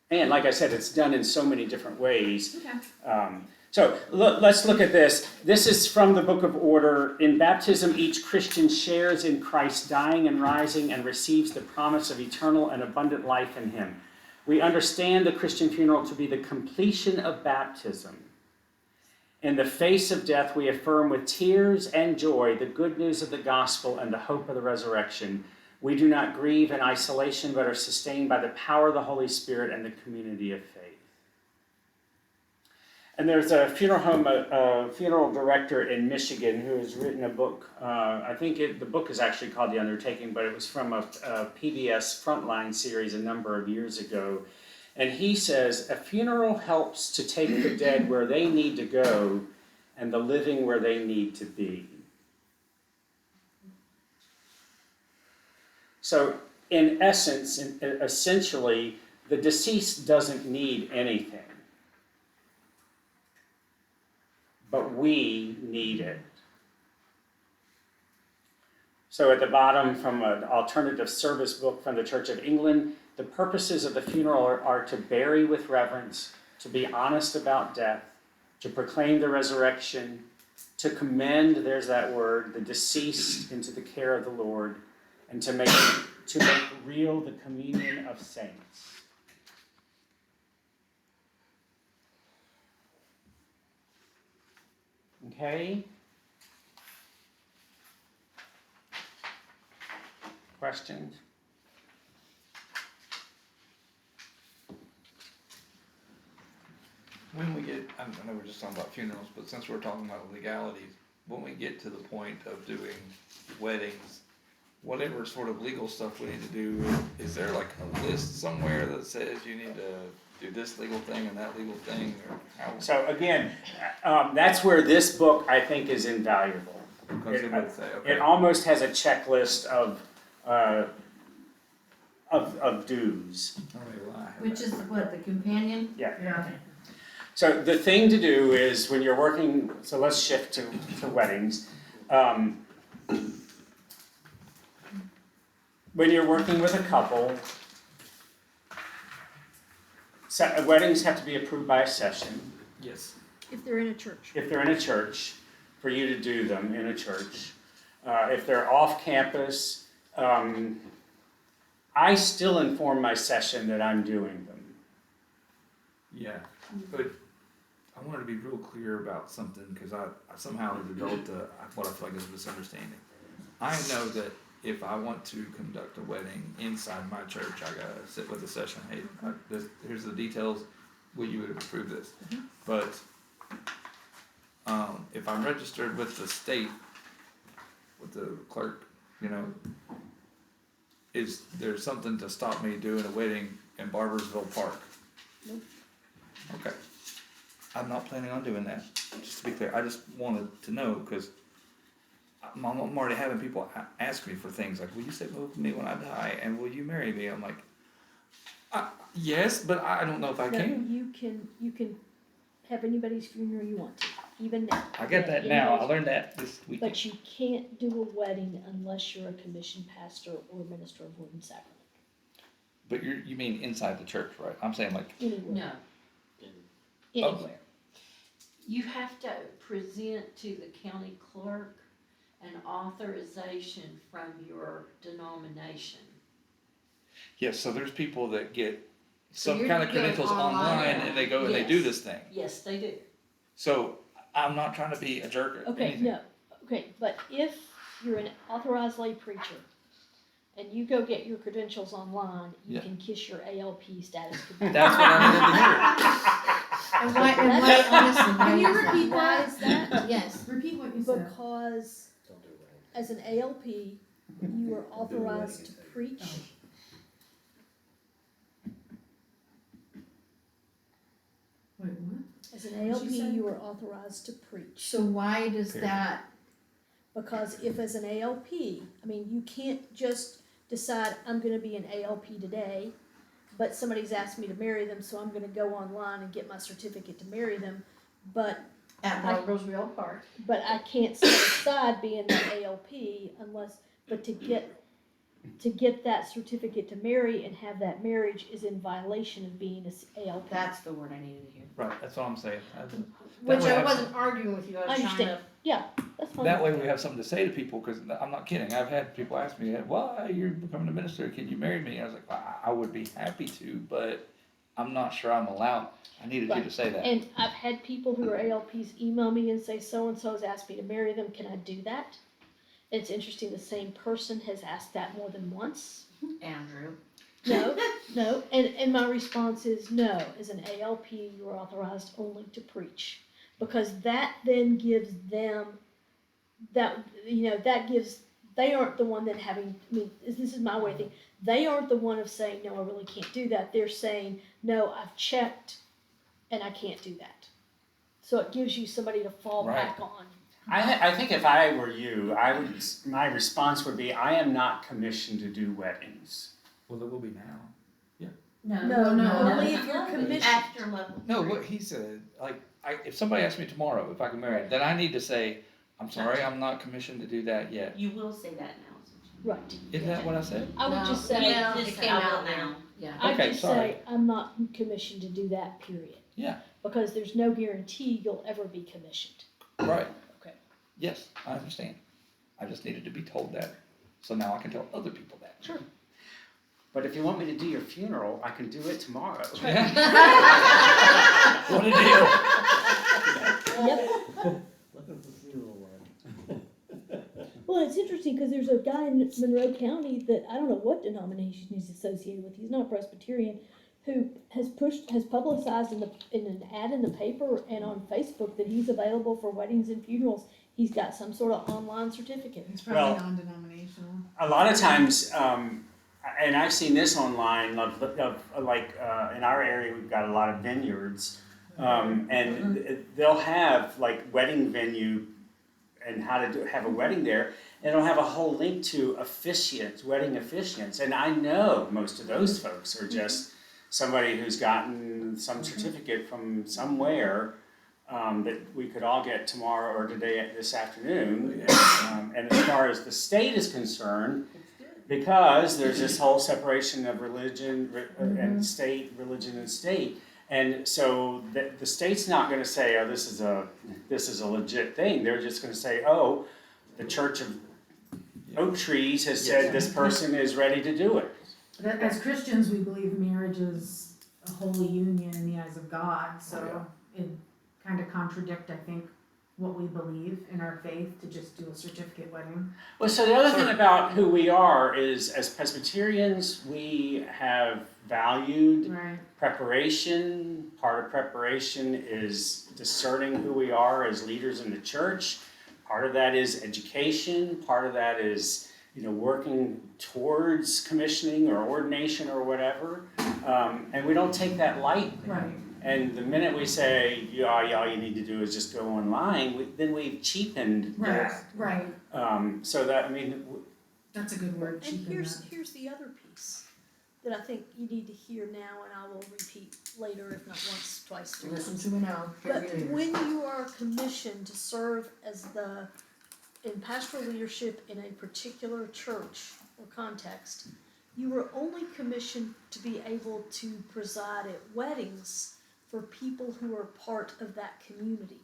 And like I said, it's done in so many different ways. Okay. So let's look at this. This is from the Book of Order. In baptism, each Christian shares in Christ dying and rising and receives the promise of eternal and abundant life in him. We understand the Christian funeral to be the completion of baptism. In the face of death, we affirm with tears and joy the good news of the gospel and the hope of the resurrection. We do not grieve in isolation, but are sustained by the power of the Holy Spirit and the community of faith. And there's a funeral home, a funeral director in Michigan who has written a book. I think the book is actually called The Undertaking, but it was from a PBS Frontline series a number of years ago. And he says, a funeral helps to take the dead where they need to go and the living where they need to be. So in essence, essentially, the deceased doesn't need anything. But we need it. So at the bottom, from an alternative service book from the Church of England, the purposes of the funeral are to bury with reverence, to be honest about death, to proclaim the resurrection, to commend, there's that word, the deceased into the care of the Lord, and to make real the communion of saints. Okay? Questions? When we get, I know we're just talking about funerals, but since we're talking about legalities, when we get to the point of doing weddings, whatever sort of legal stuff we need to do, is there like a list somewhere that says you need to do this legal thing and that legal thing, or how? So again, that's where this book, I think, is invaluable. Because it would say, okay. It almost has a checklist of dues. I don't know why I have Which that. is what, the companion? Yeah. Okay. So the thing to do is when you're working, so let's shift to weddings. When you're working with a couple, weddings have to be approved by a session. Yes. If they're in a church. If they're in a church, for you to do them in a church. If they're off campus, I still inform my session that I'm doing them. Yeah, but I wanted to be real clear about something, because I somehow developed what I feel like is a misunderstanding. I know that if I want to conduct a wedding inside my church, I gotta sit with the session. Hey, here's the details. Will you approve this? But if I'm registered with the state, with the clerk, is there something to stop me doing a wedding in Barbersville Park? Nope. Okay. I'm not planning on doing that, just to be clear. I just wanted to know, because I'm already having people ask me for things like, will you sit with me when I die, and will you marry me? I'm like, yes, but I don't know if I No, can. you can have anybody's funeral you want to, even now. I get that now. I learned that this week. But you can't do a wedding unless you're a commissioned pastor or minister of word and sacrament. But you mean inside the church, right? I'm saying like Anywhere. No, Anywhere. you have to present to the county clerk an authorization from your denomination. yes. So there's people that get So some you're kind of doing credentials online online, now. and they go and they do Yes. this thing. Yes, they do. So I'm not trying to be a jerk. Or Okay, anything. no, okay, but if you're an authorized lay preacher and you go get your credentials online, you Yeah. can kiss your ALP status. goodbye. That's what I needed to hear. And why, That's- honestly, why Can you is that? repeat Why is that? Yes. Repeat what you said. Because Don't do it. as an ALP, you are authorized to preach. Wait, what? As an ALP, What'd you say? you are authorized to preach. So why does Period. that, Because if as an ALP, I mean, you can't just decide, I'm gonna be an ALP today, but somebody's asked me to marry them, so I'm gonna go online and get my certificate to marry them, but at Barbersville Park? I can't set aside being the ALP unless, but to get that certificate to marry and have that marriage is in violation of being a ALP. That's the word I needed to hear. Right. That's what I'm saying. Which way I I have wasn't arguing with you, I I was trying understand, to. yeah, that's fine. That way we have something to say to people, because I'm not kidding. I've had people ask me, well, you're becoming a minister, can you marry me? I was like, I would be happy to, but I'm not sure I'm allowed. I needed you to say that. And I've had people who are ALPs email me and say, so-and-so's asked me to marry them, can I do that? It's interesting, the same person has asked that more than once. Andrew. No, and my response is no, as an ALP, you are authorized only to preach. Because that then gives them, that, that gives, they aren't the one that having, I mean, this is my way of thinking, they aren't the one of saying, no, I really can't do that, they're saying, no, I've checked, and I can't do that. So it gives you somebody to fall Right. back on. I think if I were you, my response would be, I am not commissioned to do weddings. Well, it will be now. No, only if you're commissioned. At your level. No, what he said, if somebody asks me tomorrow if I can marry, then I need to say, I'm sorry, I'm not commissioned to do that yet. You will say that now. Right. Isn't that what I said? I would No, just say, yeah. Just It came I will out now. Yeah. I'd Okay, just sorry. say, I'm not commissioned to do that, period. Yeah. Because there's no guarantee you'll ever be commissioned. Right. Okay. Yes, I understand. I just needed to be told that, so now I can tell other people that. Sure. But if you want me to do your funeral, I can do it tomorrow. Yeah. What a deal. Yep. Look at the funeral line. Well, it's interesting because there's a guy in Monroe County that I don't know what denomination he's associated with. He's not a Presbyterian, who has publicized in an ad in the paper and on Facebook that he's available for weddings and funerals. He's got some sort of online certificate. It's probably Well- non-denominational. A lot of times, and I've seen this online, like in our area, we've got a lot of vineyards, and they'll have like wedding venue and how to have a wedding there, and it'll have a whole link to officiants, wedding officiants, and I know most of those folks are just somebody who's gotten some certificate from somewhere that we could all get tomorrow or today, this afternoon. And as far as the state is concerned, because there's this whole separation of religion and state, religion and state, and so the state's not going to say, oh, this is a legit thing. They're just going to say, oh, the Church of Oak Trees has said this person is ready to do it. But as Christians, we believe marriage is a holy union in the eyes of God, so it kind of contradict, I think, what we believe in our faith to just do a certificate wedding. Well, so the other thing about who we are is, as Presbyterians, we have valued Right. preparation. Part of preparation is discerning who we are as leaders in the church. Part of that is education. Part of that is, working towards commissioning or ordination or whatever. And we don't take that lightly. Right. And the minute we say, all you need to do is just go online, then we've cheapened Right. that. Right. So that, That's a good word. And cheapen here's that. the other piece that I think you need to hear now, and I will repeat later, if not once, twice, three times. Listen to me now. But when you are commissioned to serve as in pastoral leadership in a particular church or context, you are only commissioned to be able to preside at weddings for people who are part of that community.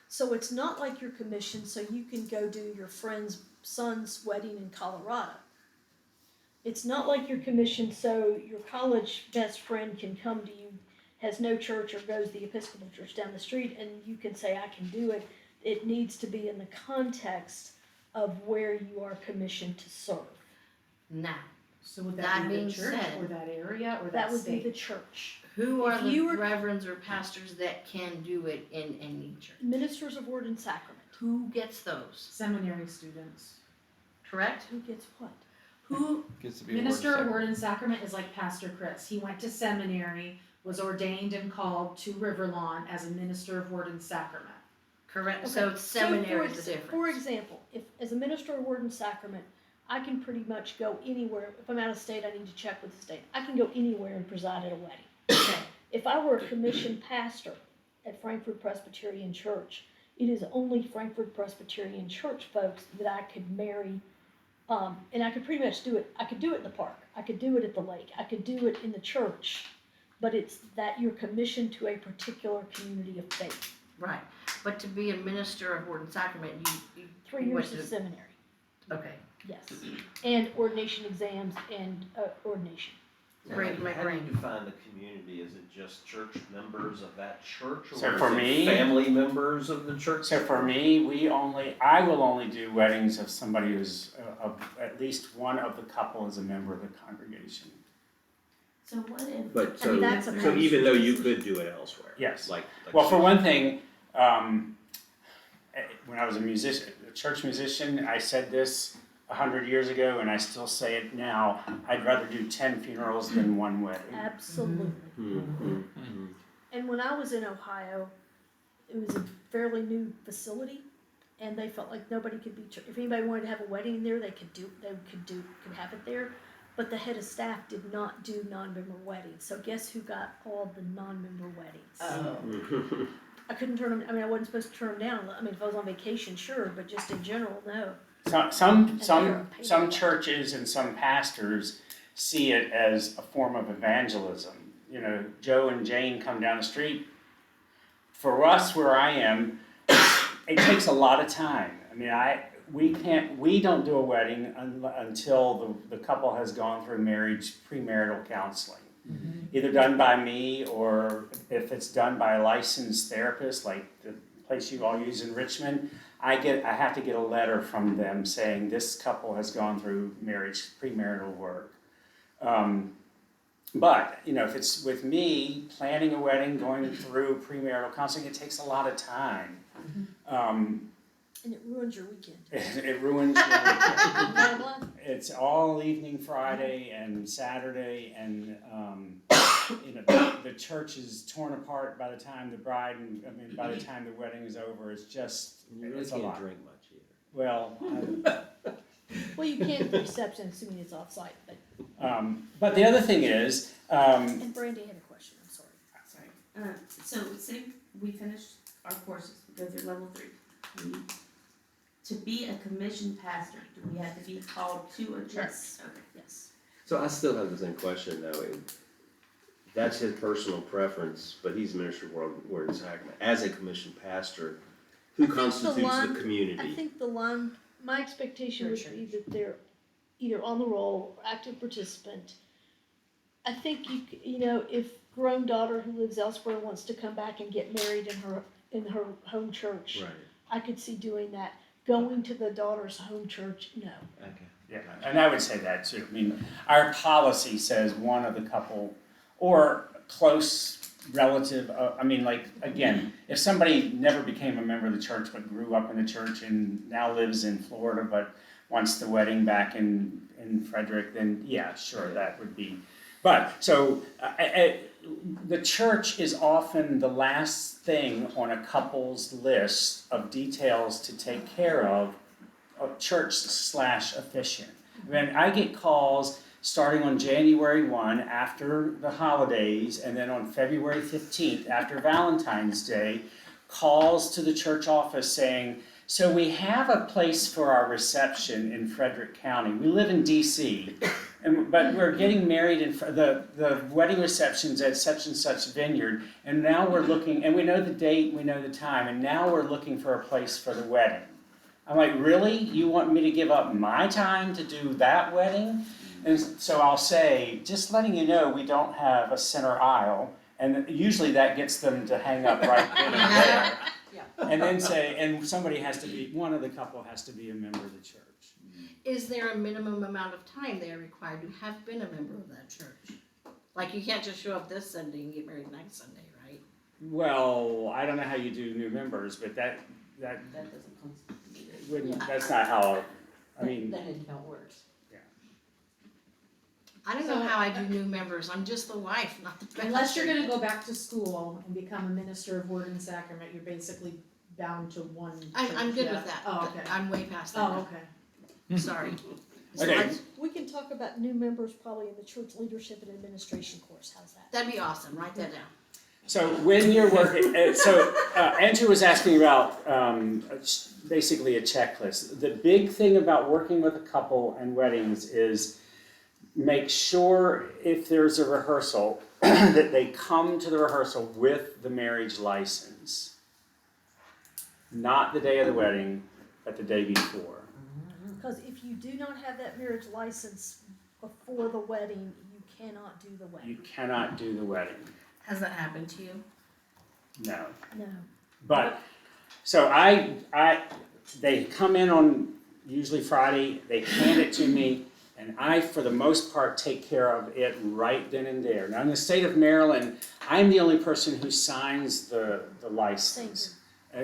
So it's not like you're commissioned so you can go do your friend's son's wedding in Colorado. It's not like you're commissioned so your college best friend can come to you, has no church or goes to the Episcopal church down the street, and you can say, I can do it. It needs to be in the context of where you are commissioned to serve. Now, So would That that be the being church said, or that area or That that would state? be the church. who are If the you were- reverends or pastors that can do it in any church? Ministers of Word and Sacrament. Who gets those? Seminary students. Correct? Who gets what? Who, Gets to be Minister a of word Word and Sacrament is like Pastor Chris. He went to seminary, was ordained and called to Riverlawn as a minister of Word and Sacrament. correct, Okay, so seminary is for the difference. For example, if as a minister of Word and Sacrament, I can pretty much go anywhere. If I'm out of state, I need to check with the state. I can go anywhere and preside at a wedding. Okay. If I were a commissioned pastor at Frankfurt Presbyterian Church, it is only Frankfurt Presbyterian Church folks that I could marry, and I could pretty much do it. I could do it in the park. I could do it at the lake. I could do it in the church. But it's that you're commissioned to a particular community of faith. Right, but to be a minister of Word and Sacrament, you 3 went years to- of seminary, okay. yes, and ordination exams and ordination. Great, How do McRae. you define the community? Is it just church members of that church, or So is for it me- family members of the church? So for me, I will only do weddings of somebody who's, at least one of the couple is a member of the congregation. So what if? But I so, mean, that's a so even though you could do it elsewhere? Yes. Like Well, for one thing, when I was a church musician, I said this 100 years ago, and I still say it now. I'd rather do 10 funerals than one wedding. Absolutely. And when I was in Ohio, it was a fairly new facility, and they felt like nobody could be, if anybody wanted to have a wedding there, they could have it there. But the head of staff did not do non-member weddings. So guess who got all the non-member weddings? Oh. I couldn't turn them, I mean, I wasn't supposed to turn them down. I mean, if I was on vacation, sure, but just in general, no. Some churches and some pastors see it as a form of evangelism. You know, Joe and Jane come down the street. For us, where I am, it takes a lot of time. I mean, we don't do a wedding until the couple has gone through premarital counseling. Either done by me, or if it's done by a licensed therapist, like the place you all use in Richmond, I have to get a letter from them saying this couple has gone through premarital work. But, you know, if it's with me, planning a wedding, going through premarital counseling, it takes a lot of time. And it ruins your weekend. It ruins your weekend. Blah, blah. It's all evening Friday and Saturday, and you know, the church is torn apart by the time by the time the wedding is over. It's just, You really it's a can't lot. drink much either. Well, Well, you can't do reception, assuming it's off-site, but the other thing is, and Brandy had a question, I'm sorry. Sorry. So say we finish our courses, we go through level 3. To be a commissioned pastor, do we have to be called to a church? Yes. Okay. Yes. So I still have the same question though. That's his personal preference, but he's minister of Word and Sacrament. As a commissioned pastor, who constitutes the community? I think my expectation would be that they're either on the roll or active participant. I think you know, if grown daughter who lives elsewhere wants to come back and get married in her home church, Right. I could see doing that. Going to the daughter's home church, no. Okay. yeah, and I would say that too. I mean, our policy says one of the couple or close relative. I mean, like, again, if somebody never became a member of the church but grew up in the church and now lives in Florida but wants the wedding back in Frederick, then yeah, sure, that would be. But so the church is often the last thing on a couple's list of details to take care of church/officiant. When I get calls starting on January 1 after the holidays, and then on February 15th after Valentine's Day, calls to the church office saying, so we have a place for our reception in Frederick County. We live in DC, but we're getting married in the wedding reception's at such and such vineyard, and now we're looking, and we know the date, we know the time, and now we're looking for a place for the wedding. I'm like, really? You want me to give up my time to do that wedding? And so I'll say, just letting you know, we don't have a center aisle, and usually that gets them to hang up right then and there. And then say, and one of the couple has to be a member of the church. Is there a minimum amount of time they are required to have been a member of that church? Like, you can't just show up this Sunday and get married next Sunday, right? Well, I don't know how you do new members, but that That doesn't constitute. wouldn't, that's not how, I mean, That isn't how it works. I don't know how I do new members, I'm just the wife, not the pastor. Unless you're gonna go back to school and become a minister of Word and Sacrament, you're basically bound to one church. I'm good Yeah. with that. Oh, okay. I'm way past Oh, that. okay. Sorry. Okay. We can talk about new members probably in the church leadership and administration course, how's that? That'd be awesome, write that down. so when you're working, Andrew was asking about basically a checklist. The big thing about working with a couple and weddings is make sure if there's a rehearsal that they come to the rehearsal with the marriage license. Not the day of the wedding, but the day before. Because if you do not have that marriage license before the wedding, you cannot do the You wedding. cannot do the wedding, Has that happened to you? no. No. But, so they come in on usually Friday, they hand it to me, And I, for the most part, take care of it right then and there. Now, in the state of Maryland, I'm the only person who signs the license.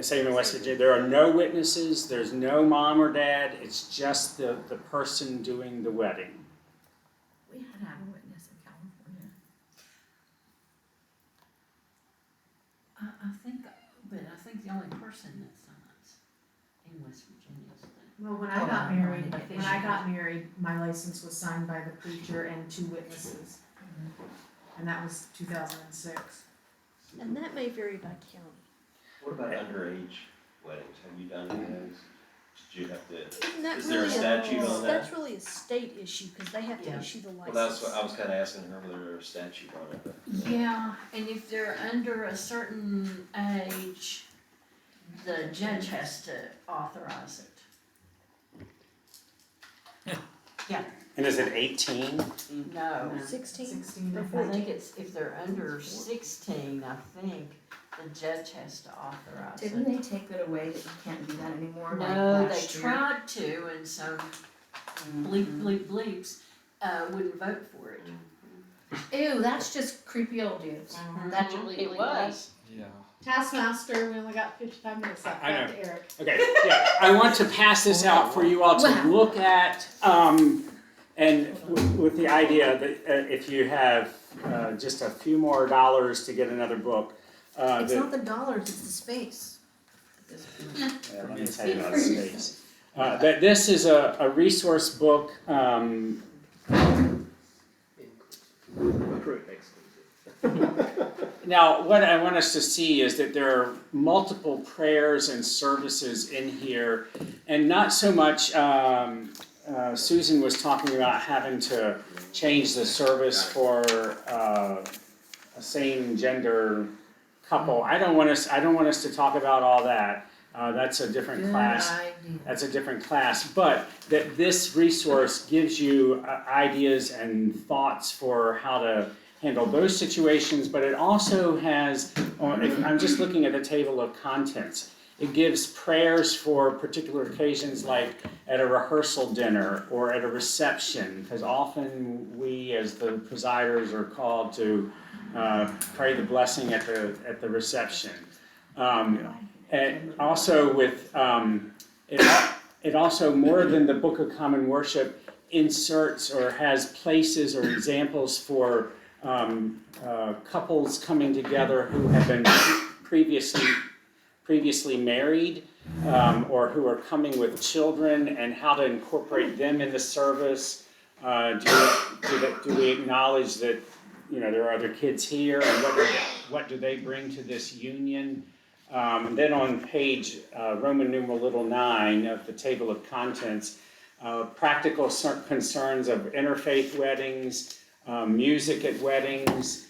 Same in West Virginia. There are no witnesses, there's no mom or dad, it's just the person doing the wedding. We had to have a witness in California. I think the only person that signs in West Virginia is the. Well, when Oh, I got I'm married, going to when I got married, my license was signed by the preacher and 2 witnesses. And that was 2006. And that may vary by county. What about underage weddings? Have you done any of those? Did you have to, Isn't that is there a really statute on that? That's really a state issue, because they have to Yeah. issue the license. Well, that's what, I was kinda asking her whether there was a statute on it, but. Yeah, and if they're under a certain age, the judge has to authorize it. And is it 18? No, 16? 16 Or or I 14? think it's, if they're under 16, I think the judge has to authorize Didn't it. they take it away that you can't do that anymore, like No, they last year? tried to, and some bleeps, wouldn't vote for it. Ew, that's just creepy old dudes. That's really. It was. Yeah. Taskmaster, we only got 55 minutes left. I Back know. to Eric. Okay, yeah, I want to pass this out for you all to Wow. look at, and with the idea that if you have just a few more dollars to get another book, It's that- not the dollars, it's the space. Yeah, let me tell you about space. That this is a resource book, now, what I want us to see is that there are multiple prayers and services in here, and not so much, Susan was talking about having to change the service for a same gender couple. I don't want us to talk about all that. That's a different Good class. idea. That's a different class, but that this resource gives you ideas and thoughts for how to handle those situations, but it also has, if I'm just looking at the table of contents, it gives prayers for particular occasions like at a rehearsal dinner or at a reception, because often we as the presiders are called to pray the blessing at the reception. And also with, it also, more than the Book of Common Worship, inserts or has places or examples for couples coming together who have been previously married, or who are coming with children, and how to incorporate them in the service. Do we acknowledge that, there are other kids here, and what do they bring to this union? And then on page Roman numeral 9 of the table of contents, practical concerns of interfaith weddings, music at weddings,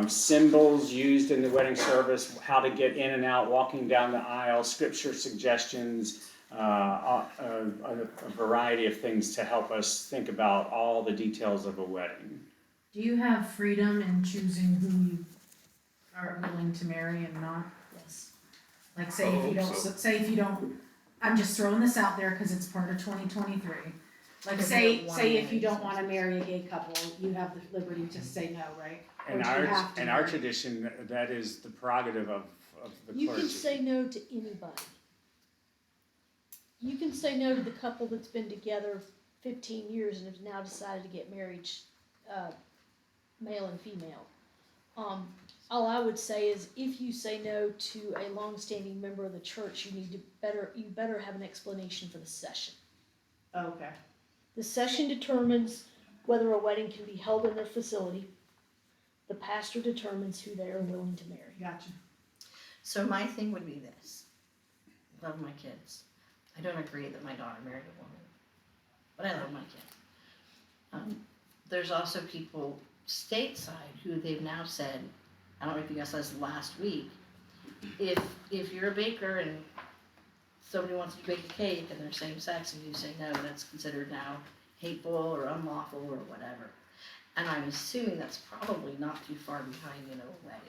symbols used in the wedding service, how to get in and out, walking down the aisle, scripture suggestions, a variety of things to help us think about all the details of a wedding. Do you have freedom in choosing who you are willing to marry and not? Yes. Like say if you don't, I'm just throwing this out there because it's part of 2023. Like If say you don't wanna if you marry don't wanna marry a gay couple, you have the liberty to say no, right? Or In do you have to our marry? tradition, that is the prerogative of the You clergy. can say no to anybody. You can say no to the couple that's been together 15 years and has now decided to get married, male and female. All I would say is if you say no to a longstanding member of the church, you better have an explanation for the session. Oh, okay. The session determines whether a wedding can be held in their facility. The pastor determines who they are willing to marry. Gotcha. So my thing would be this. Love my kids. I don't agree that my daughter married a woman, but I love my kid. There's also people stateside who they've now said, I don't know if you guys saw this last week, if you're a baker and somebody wants to bake a cake and they're same sex and you say no, that's considered now hateful or unlawful or whatever. And I'm assuming that's probably not too far behind in a wedding.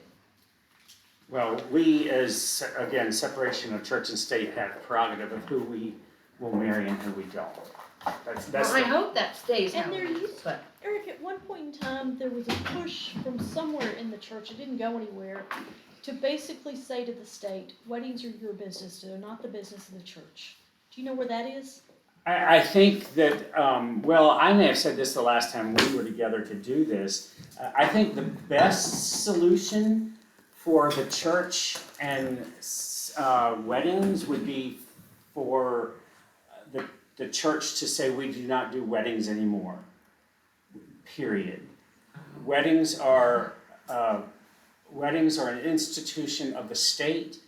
Well, we as, again, separation of church and state have prerogative of who we will marry and who we don't. That's Well, I the, hope that stays how And it there is, used- but. Eric, at one point in time, there was a push from somewhere in the church, it didn't go anywhere, to basically say to the state, weddings are your business, they're not the business of the church. Do you know where that is? I think that, well, I may have said this the last time we were together to do this. I think the best solution for the church and weddings would be for the church to say we do not do weddings anymore. Period. Weddings are an institution of the state.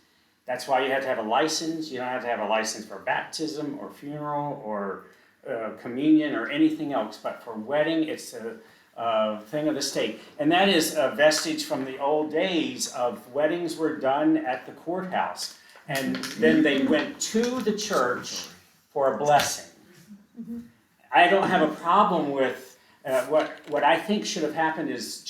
That's why you have to have a license. You don't have to have a license for baptism or funeral or communion or anything else. But for wedding, it's a thing of the state. And that is a vestige from the old days of weddings were done at the courthouse. And then they went to the church for a blessing. I don't have a problem with what I think should have happened is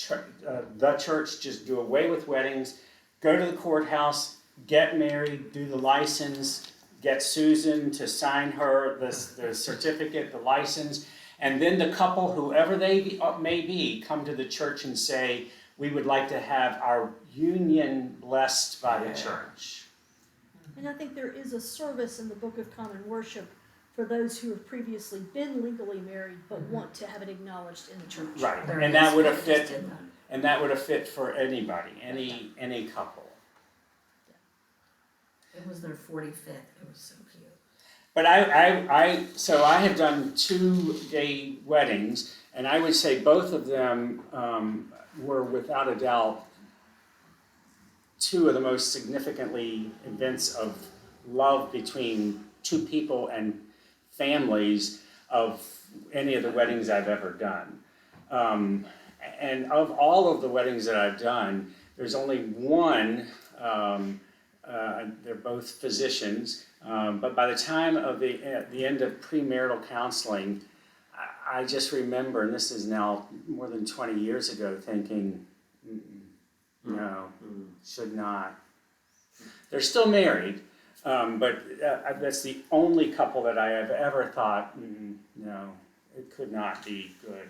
the church just do away with weddings, go to the courthouse, get married, do the license, get Susan to sign the certificate, the license, and then the couple, whoever they may be, come to the church and say, we would like to have our union blessed by the church. And I think there is a service in the Book of Common Worship for those who have previously been legally married but want to have it acknowledged in the church. Right, There and is, that would have I just fit, did that. and that would have fit for anybody, any couple. It was their 45th, it was so cute. But so I have done 2 gay weddings, and I would say both of them were without a doubt 2 of the most significantly events of love between 2 people and families of any of the weddings I've ever done. And of all of the weddings that I've done, there's only one, they're both physicians, but by the time of the end of premarital counseling, I just remember, and this is now more than 20 years ago, thinking, no, should not. They're still married, but that's the only couple that I have ever thought, no, it could not be good.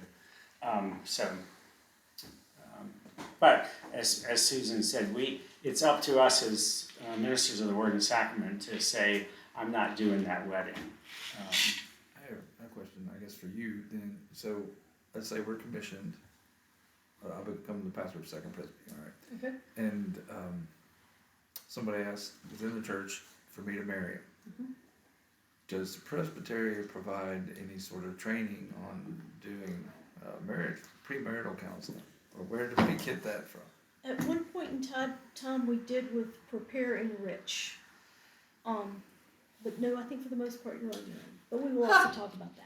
But as Susan said, it's up to us as ministers of the Word and Sacrament to say, I'm not doing that wedding. I have a question, I guess, for you then. So, let's say we're commissioned. I'll become the pastor of Second Presbytery, all right? Okay. And somebody asked within the church for me to marry him. Mm-hmm. Does the presbytery provide any sort of training on doing marriage, premarital counseling? Or where did we get that from? At one point in time, we did with Prepare and Enrich. But no, I think for the most part you're on your own. But we will also talk about that.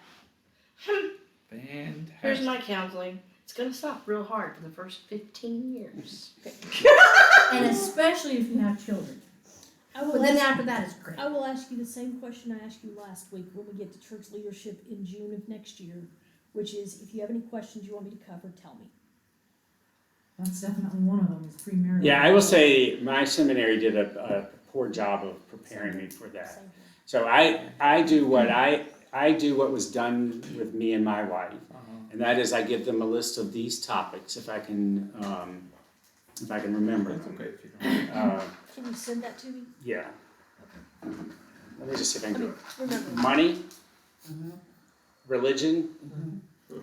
Fantastic. Here's my counseling. It's gonna stop real hard for the first 15 years. And especially if you have children. I will But then ask- after that is great. I will ask you the same question I asked you last week when we get to church leadership in June of next year, which is, if you have any questions you want me to cover, tell me. That's definitely one of them, is premarital. Yeah, I will say my seminary did a poor job of preparing me for that. Same here. So I do what was done with me and my wife, and that is I give them a list of these topics if I can remember That's them. okay if you don't. Can you send that to me? Yeah. Let me just see if I I can do mean, it. remember. Money, Mm-hmm. religion,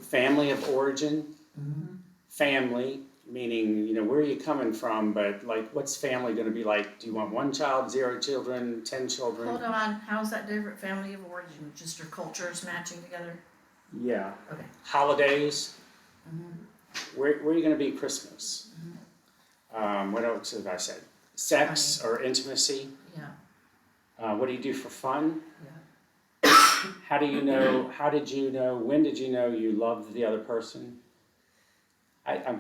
family of origin, Mm-hmm. family, meaning, where are you coming from, but like, what's family gonna be like? Do you want 1 child, 0 children, 10 children? Hold on, how's that different family of origin? Just your cultures matching together? Yeah. Okay. Holidays, Mm-hmm. where are you gonna be Christmas? What else have I said? Sex or intimacy? Yeah, What do you do for fun? yeah. How did you know, when did you know you loved the other person? I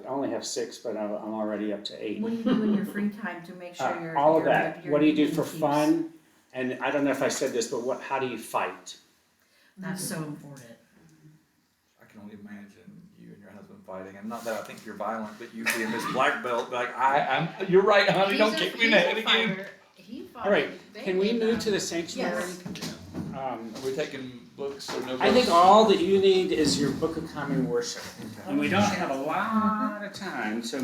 only have 6, but I'm already up to 8. What do you do in your free time to make sure you're... All of you're- that. you're What do you do keeping for peace? fun? And I don't know if I said this, but how do you fight? That's so important. I can only imagine you and your husband fighting, and not that I think you're violent, but you being this black belt, like you're right, honey, don't kick me in the head again. He fought. All right, can we move to the sanctuary? Yes. Are we taking books or no books? I think all that you need is your Book of Common Worship. And we don't have a lot of time, so